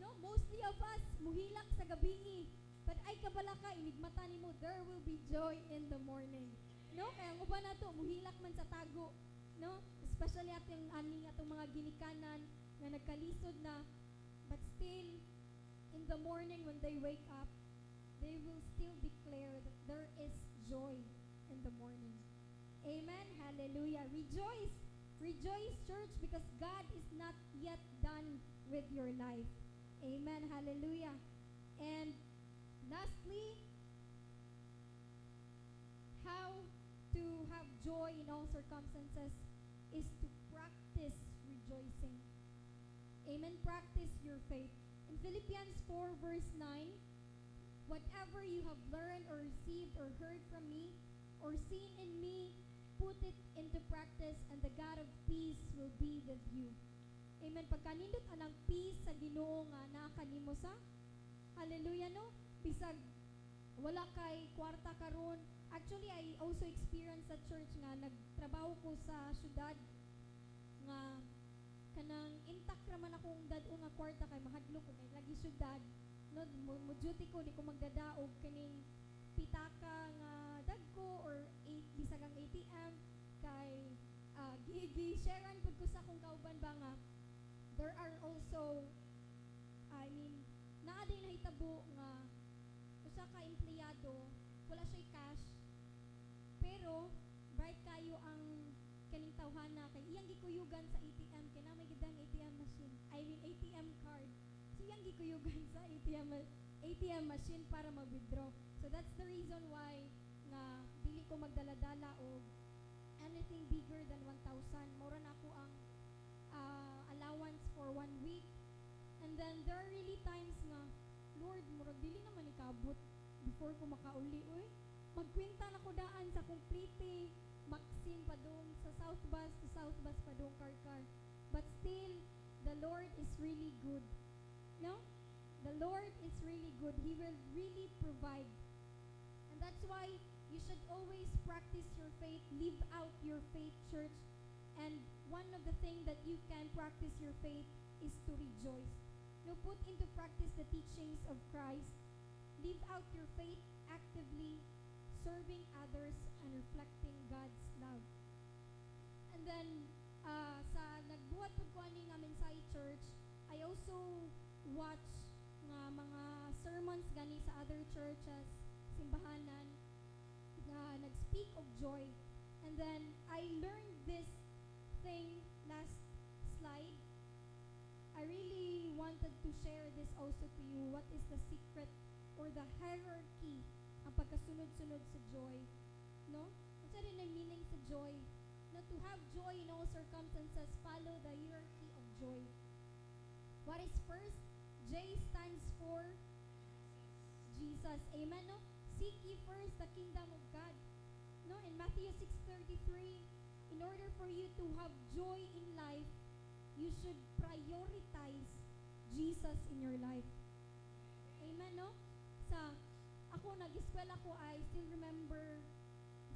No, mostly of us muhilak sa gabi, but ay kabala ka inigmata nimo, there will be joy in the morning. No, kaya ang uban nato muhilak man sa tago, no, especially atong mga ginikanan na nagkalisod na, but still in the morning when they wake up, they will still declare that there is joy in the morning. Amen. Hallelujah. Rejoice. Rejoice, church, because God is not yet done with your life. Amen. Hallelujah. And lastly, how to have joy in all circumstances is to practice rejoicing. Amen. Practice your faith. In Philippians 4 verse 9, whatever you have learned or received or heard from me or seen in me, put it into practice, and the God of peace will be with you. Amen. Pagkanindot anang peace sa Ginoo nga naa kanimo sa, hallelujah, no? Bisag wala kay kwarta karon. Actually, I also experienced sa church nga nagtrabaho ko sa syudad nga kanang intact raman akong dad-o nga kwarta kay mahadlok ko kay lagi syudad, no, mo duty ko, di ko magdadaog kaning pitaka nga dagko or bisag ang ATM kay gi-sharean pud ko sa akong kauban ba nga there are also, naa din nahitabo nga usa ka empleyado wala siya cash, pero bright kayo ang kaning tawhana kay iyang gikuyugan sa ATM kay na may gidang ATM machine. I mean ATM card. So iyang gikuyugan sa ATM machine para mag-withdraw. So that's the reason why nga dili ko magdala-dala og anything bigger than 1,000. Mura na ako ang allowance for 1 week. And then there are really times nga, Lord, murag dili naman ikabot before ko makauli. Uy, magkwenta na ko daan sa complete Maxim pa doon sa South Bus pa doon Karkar. But still, the Lord is really good. No? The Lord is really good. He will really provide. And that's why you should always practice your faith, live out your faith, church. And one of the things that you can practice your faith is to rejoice. No, put into practice the teachings of Christ. Live out your faith actively, serving others and reflecting God's love. And then, sa nagbuhat po ko ani nga Mensay Church, I also watch nga mga sermons gani sa other churches, simbahanan, na nag-speak of joy. And then, I learned this thing last slide. I really wanted to share this also to you. What is the secret or the hierarchy ang pagkasunod-sunod sa joy? No? What's rin ang meaning sa joy? No, to have joy in all circumstances, follow the hierarchy of joy. What is first? J stands for Jesus. Amen, no? Seek ye first the kingdom of God. No, in Matthew 6:33, in order for you to have joy in life, you should prioritize Jesus in your life. Amen, no? Sa ako nag-eskwela ko, I still remember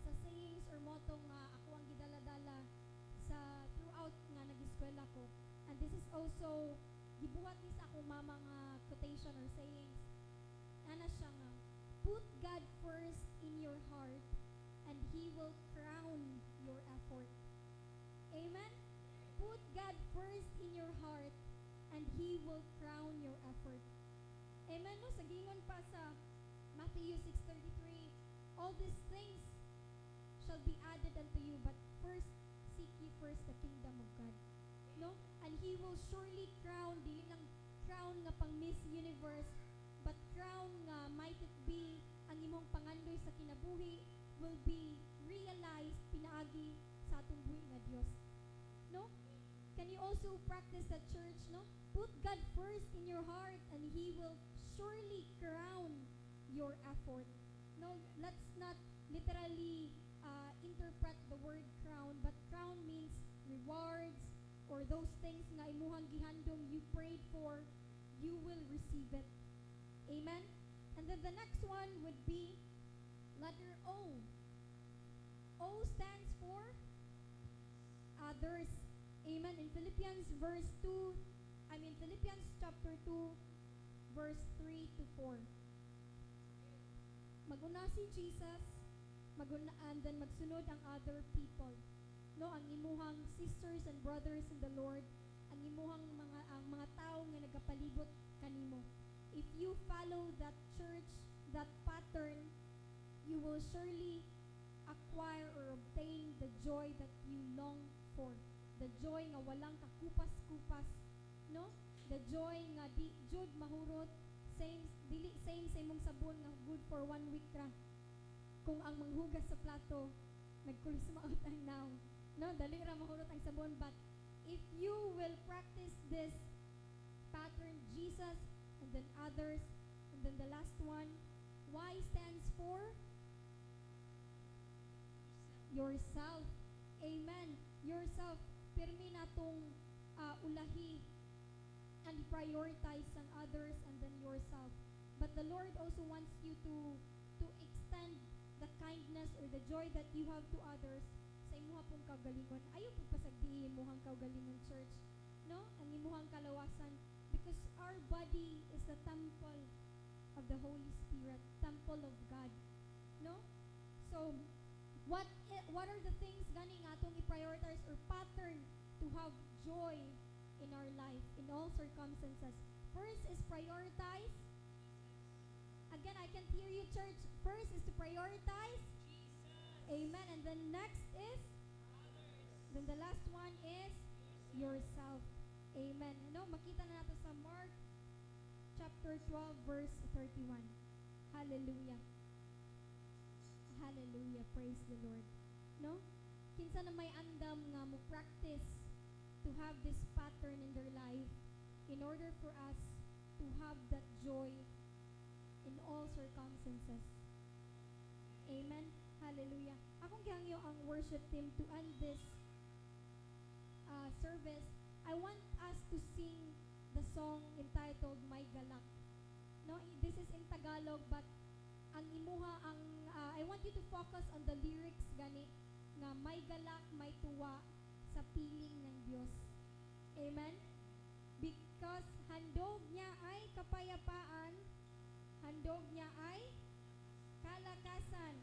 sa sayings or motto nga ako ang gidala-dala sa throughout nga nag-eskwela ko. And this is also gibuhat ni sa akong mama nga quotation or sayings. Ana siya nga, put God first in your heart and He will crown your effort. Amen? Put God first in your heart and He will crown your effort. Amen? No? Sa gingon pa sa Matthew 6:33, all these things shall be added unto you, but first seek ye first the kingdom of God. No? And He will surely crown, dili lang crown nga pang Miss Universe, but crown nga might it be ang imong pangandoy sa kinabuhi will be realized pinaagi sa atong buhi nga Dios. No? Can you also practice that, church, no? Put God first in your heart and He will surely crown your effort. No, let's not literally interpret the word crown, but crown means rewards or those things nga imuhang gihandom you prayed for, you will receive it. Amen? And then the next one would be letter O. O stands for others. Amen. In Philippians chapter 2, verse 3 to 4. Maguna si Jesus, and then magsunod ang other people. No, ang imuhang sisters and brothers in the Lord, ang imuhang mga tao nga nagapalibot kanimo. If you follow that church, that pattern, you will surely acquire or obtain the joy that you long for. The joy nga walang kakupas-kupas, no? The joy nga di jud mahurot, same sa imong sabon nga good for 1 week ra. Kung ang manghugas sa plato nagkulis maot ang now, no? Dali ra mahurot ang sabon, but if you will practice this pattern, Jesus and then others, and then the last one, Y stands for yourself. Amen. Yourself. Pirmi natong ulahi and prioritize ang others and then yourself. But the Lord also wants you to extend the kindness or the joy that you have to others sa imuha pong kaugalingon. Ayaw po pasagdi imuhang kaugalingon, church. No? Ang imuhang kalawasan. Because our body is the temple of the Holy Spirit, temple of God. No? So, what are the things gani nga atong i-prioritize or pattern to have joy in our life in all circumstances? First is prioritize. Again, I can't hear you, church. First is to prioritize. Jesus. Amen. And then next is Then the last one is yourself. Amen. Ano, makita na nato sa Mark chapter 12 verse 31. Hallelujah. Hallelujah. Praise the Lord. No? Kinsa na may andam nga mo practice to have this pattern in their life in order for us to have that joy in all circumstances. Amen. Hallelujah. Akong gihangyo ang worship team to end this service. I want us to sing the song entitled My Galak. No, this is in Tagalog but ang imuha ang I want you to focus on the lyrics gani nga may galak, may tuwa sa piling ng Diyos. Amen. Because handog niya ay kapayapaan, handog niya ay kalakasan.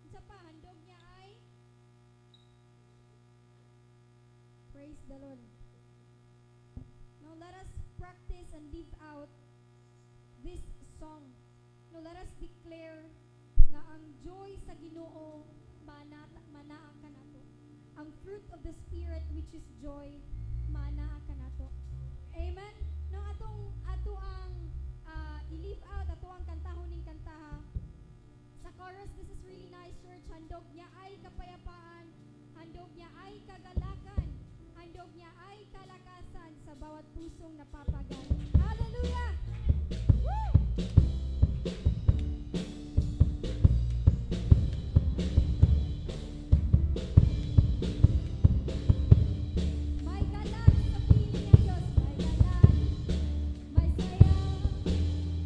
Isa pa, handog niya ay praise the Lord. Now let us practice and live out this song. Now let us declare na ang joy sa Ginoo manaa kanato. Ang fruit of the Spirit which is joy manaa kanato. Amen. No ato ang i-live out ato ang kantahon ning kantaha. Sa chorus, this is really nice, church. Handog niya ay kapayapaan, handog niya ay kagalakan, handog niya ay kalakasan sa bawat pusong napapagal. Hallelujah! Woo! May galak sa piling ng Diyos, may galak, may saya,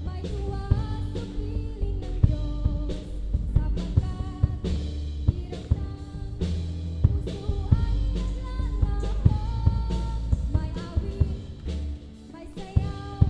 may tuwa sa piling ng Diyos, sapagkat hirap ng puso ay naglalako. May awit, may sayaw,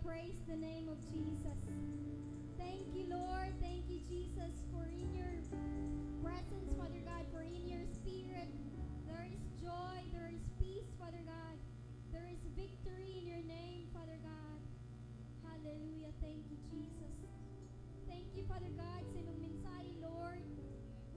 praise the name of Jesus. Thank you, Lord. Thank you, Jesus, for in your presence, Father God, for in your spirit there is joy, there is peace, Father God. There is victory in your name, Father God. Hallelujah. Thank you, Jesus. Thank you, Father God, sa imong mensahe, Lord.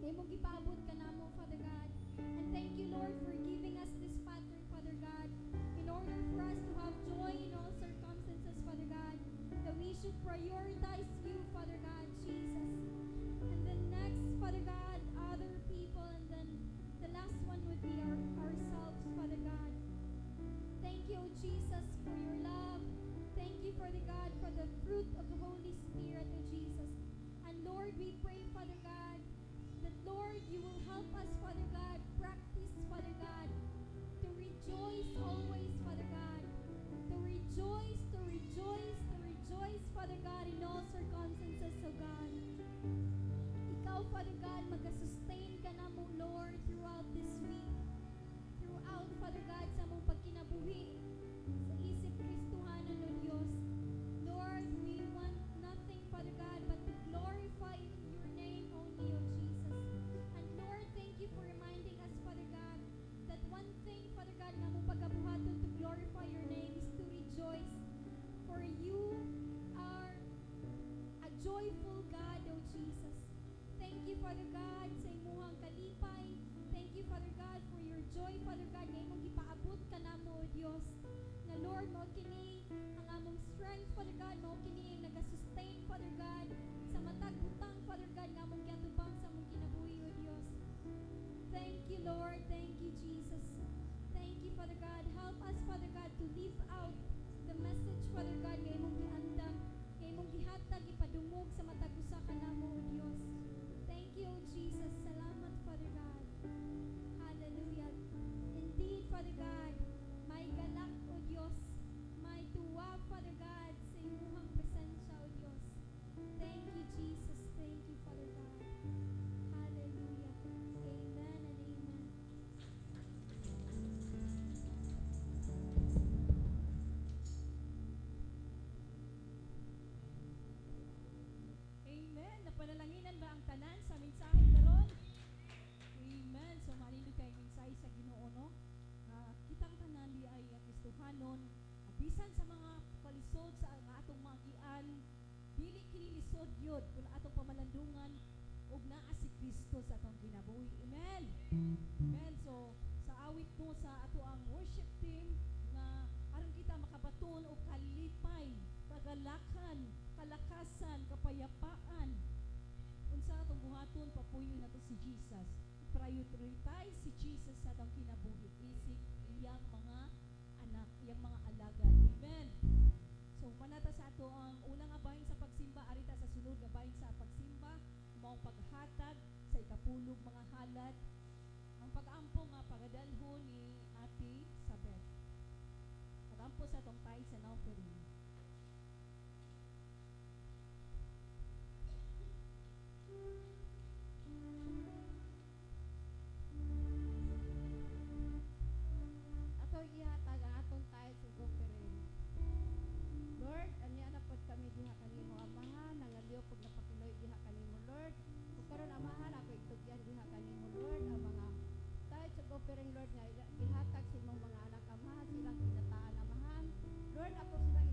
Imong gipaabot ka namo, Father God. And thank you, Lord, for giving us this pattern, Father God, in order for us to have joy in all circumstances, Father God, that we should prioritize you, Father God, Jesus. And then next, Father God, other people, and then the last one would be ourselves, Father God. Thank you, Jesus, for your love. Thank you, Father God, for the fruit of the Holy Spirit, O Jesus. And Lord, we pray, Father God, that Lord, you will help us, Father God, practice, Father God, to rejoice always, Father God. To rejoice, to rejoice, to rejoice, Father God, in all circumstances, O God. Ikaw, Father God, mag-sustain ka na mo, Lord, throughout this week. Throughout, Father God, sa mong pagkinabuhi, sa isip Kristuhanan, O Diyos. Lord, we want nothing, Father God, but to glorify your name only, O Jesus. And Lord, thank you for reminding us, Father God, that one thing, Father God, na mong pagkabuhaton to glorify your name is to rejoice. For you are a joyful God, O Jesus. Thank you, Father God, sa imuhang kalipay. Thank you, Father God, for your joy, Father God, na imong gipaabot ka namo, O Dios. Na Lord, mao kini ang among strength, Father God, mao kini ang nagasustain, Father God, sa matag butang, Father God, nga among giatubang sa among kinabuhi, O Dios. Thank you, Lord. Thank you, Jesus. Thank you, Father God. Help us, Father God, to live out the message, Father God, nga imong giandam, nga imong gihatag, ipadungog sa matag usa ka namo, O Dios. Thank you, O Jesus. Salamat, Father God. Hallelujah. Indeed, Father God, may galak, O Diyos. May tuwa, Father God, sa imuhang presensya, O Diyos. Thank you, Jesus. Thank you, Father God. Hallelujah. Amen and amen. Amen. Napanalaginan ba ang tanan sa mensahe karon? Amen. So malindig kay mensahe sa Ginoo, no? Kitang tanan di ay Kristohanon, bisan sa mga kalisod sa nga atong mga gian, dili kini lisod yun kung atong pamalandungan ug naa si Kristo sa atong kinabuhi. Amen. Amen. So sa awit mo sa ato ang worship team nga aron kita makabaton og kalipay, kagalakan, kalakasan, kapayapaan. Unsa atong buhaton, papuyo na to si Jesus. Prioritize si Jesus sa atong kinabuhi isip iyang mga anak, iyang mga alagad. Amen. So manata sa ato ang unang nga bahin sa pagsimba, arita sa sunod nga bahin sa pagsimba, maong paghatag sa ikapulog mga halad, ang pag-ampo nga pagadalhon ni Ate Sabet. Pag-ampo sa atong tithes and offering. Ato gihatag ang atong tithes ug offering. Lord, anya na pod kami diha kanimo amahan, nangalyo pag napakiloy diha kanimo Lord. Ug karon amahan ako igtugyan diha kanimo Lord ang mga tithes ug offering Lord nga gihatag sa imong mga anak amahan silang kinataan amahan. Lord, ako silang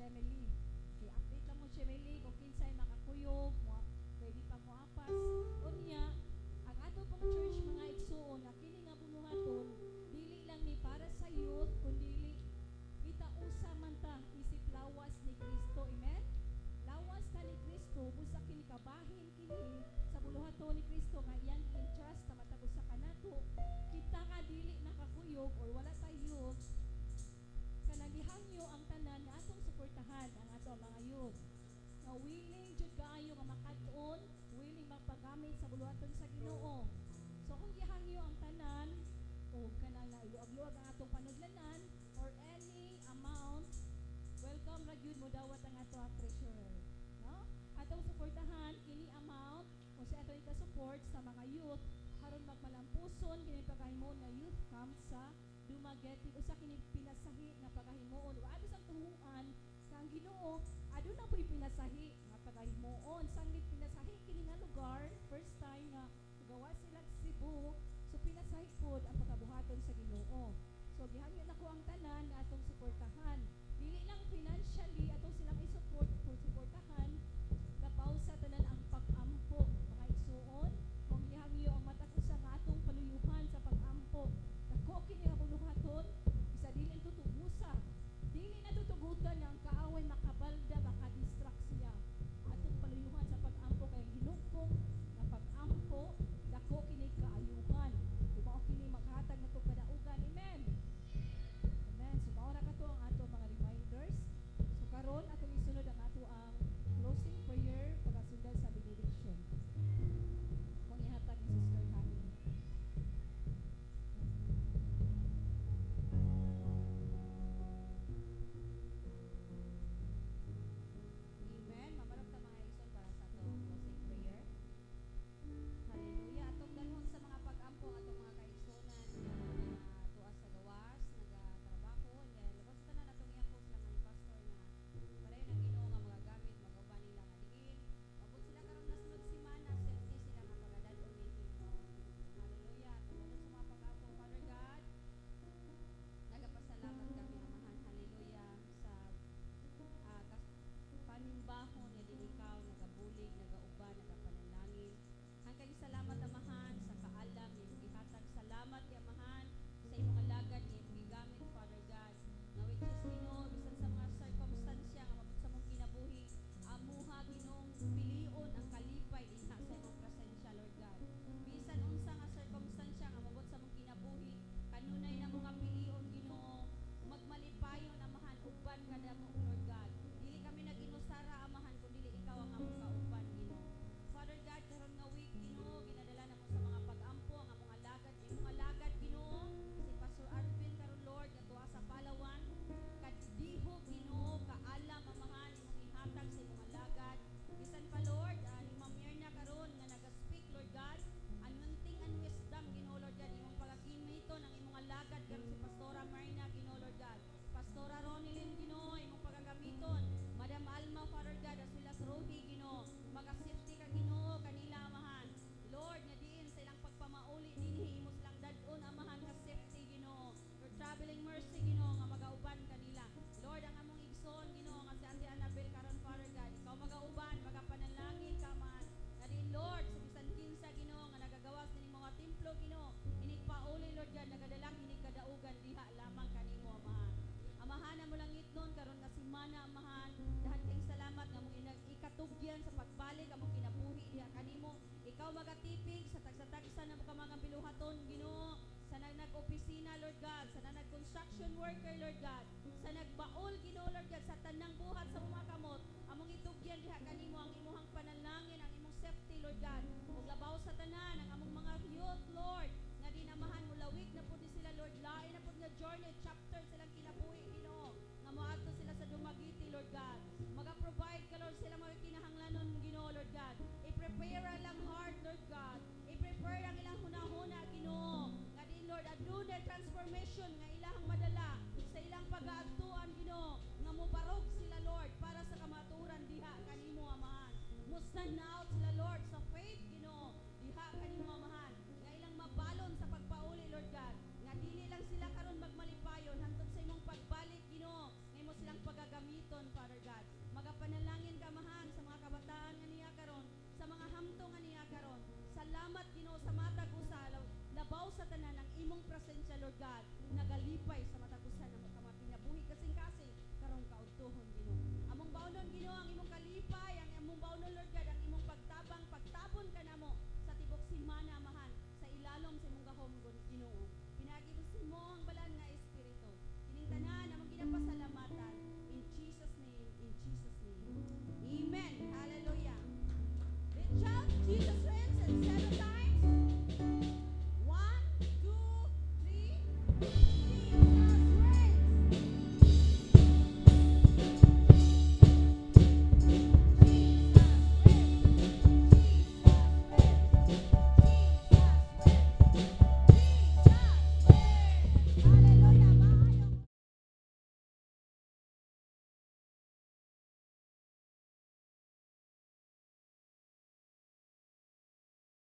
Emily. Okay, update lang mo si Emily kung kinsay makakuyog, mo pwede pa mo apas. Unya, ang ato pong church mga igsuon na kini nga bunuhaton, dili lang ni para sa youth, kundi kita usa man ta isip lawas ni Kristo. Amen? Lawas ka ni Kristo, busa kini kabahin kini sa buluhaton ni Kristo nga iyang entrust na matag usa ka nato. Kita nga dili nakakuyog or wala tayo kanang gihangyo ang tanan nga atong suportahan ang ato mga youth. Nga willing jud kaayo nga makad-on, willing magpagamit sa buluhaton sa Ginoo. So kung gihangyo ang tanan o kanang nailuag-luag ang atong panudlanan or any amount, welcome ra gyud mo dawat ang ato ang treasurer, no? Atong suportahan kini amount kung sa ato ika-support sa mga youth aron magmalampuson kini pagahimo na youth camp sa Dumaguete usa kini pinasahi nga pagahimuon o adto sang tuhuan kang Ginoo aduna po'y pinasahi nga pagahimuon sanglit pinasahi kini nga lugar first time nga gawa sila sa Cebu so pinasahi pod ang pagkabuhaton sa Ginoo. So gihangyo nako ang tanan nga atong suportahan dili lang financially atong silang i-support kung suportahan labaw sa tanan ang pag-ampo mga igsuon kung gihangyo ang matag usa nga atong paluyuhan sa pag-ampo dako kini nga buluhaton isa dili tutubusa dili na tutugutan nga ang kaaway makabalda makadistract siya atong paluyuhan sa pag-ampo kay hinugpong nga pag-ampo dako kini kaayuhan di ba kini maghatag nato kadaugan. Amen. Amen. So mao ra kato ang ato mga reminders. So karon atong isunod ang ato ang closing prayer pagasundan sa benediction. Kung ihatag ni Sister Hani. Amen. Mamarap ta mga igsoon para sa atong closing prayer. Hallelujah. Atong dalhon sa mga pag-ampo ang atong mga kaigsuonan nga tuas sa gawas, nagatrabaho, nga labas sa tanan atong i-post lang ang pastor nga pareho ng Ginoo nga magagamit, magauban nila nga diin. Mabot sila karong nasunod semana, safety sila nga pagadad-on ni Ginoo. Hallelujah. Atong dalhon sa mga pag-ampo, Father God, nagapasalamat kami amahan. Hallelujah. Sa panimbahon nga din ikaw nagabulig, nagauban, nagapanalangin. Hangkang salamat amahan sa kaalam ni gihatag. Salamat ti amahan sa imong alagad ni gigamit Father God. Nga which is Ginoo bisan sa mga circumstansya nga mabot sa mong kinabuhi, amuha Ginoong pilion ang kalipay dinha sa imong presensya Lord God. Bisan unsa nga circumstansya nga mabot sa mong kinabuhi, kanunay na mga pilion Ginoo, magmalipayon amahan uban kada mo Lord God. Dili kami nag-inusara amahan kun dili ikaw ang among kauban Ginoo. Father God, karon nga week Ginoo, ginadala namo sa mga pag-ampo ang among alagad, imong alagad Ginoo, si Pastor Alvin karon Lord nga tuwa sa Palawan, kadihog Ginoo, kaalam amahan imong ihatag sa imong alagad. Bisan pa Lord, ni Ma'am Myrna karon nga naga-speak Lord God, anointing and wisdom Ginoo Lord God, imong pagagimiton ang imong alagad karon si Pastora Myrna Ginoo Lord God. Pastora Ronilyn Ginoo, imong pagagamiton. Madam Alma Father God, as well as Rohi Ginoo, maga-safety ka Ginoo kanila amahan. Lord, nga diin sa ilang pagpamauli dinhi imo silang dad-on amahan ka safety Ginoo. Lord, traveling mercy Ginoo nga magauban kanila. Lord, ang among igsoon Ginoo nga si Auntie Annabel karon Father God, ikaw magauban, magapanalangin ka man. Nga diin Lord, sa bisan kinsa Ginoo nga nagagawas dining mga templo Ginoo, inig pauli Lord God, nagadalang inig kadaugan diha lamang kanimo amahan. Amahan mo lang itnon karon nga semana amahan. Dahan kay salamat nga mong ikatugyan sa pagbalik among kinabuhi diha kanimo. Ikaw magatipig sa tagsa-tagsa na mga biluhaton Ginoo. Sa nag-opisina Lord God, sa nag-construction worker Lord God, sa nagbaol Ginoo Lord God sa tanang buhat sa mga kamot, among itugyan diha kanimo ang imuhang panalangin, ang imong safety Lord God. Ug labaw sa tanan ang among mga youth Lord, nga dinamahan mo lawig na pud sila Lord, lain na pud nga journey chapter silang kinabuhi Ginoo. Nga moadto sila sa Dumaguete Lord God. Maga-provide ka Lord sila mga kinahanglanon Ginoo Lord God. I-prepare ang ilang heart Lord God. I-prepare ang ilang hunahuna Ginoo. Nga din Lord, adunay transformation nga ilang madala sa ilang pag-aagtuan Ginoo. Nga mobarog sila Lord para sa kamaturan diha kanimo amahan. Mo-stand out sila Lord sa faith Ginoo. Diha kanimo amahan. Nga ilang mabalon sa pagpauli Lord God. Nga dili lang sila karon magmalipayon hangtod sa imong pagbalik Ginoo. Nga imo silang pagagamiton Father God. imong presensya, Lord God, nagalipay sa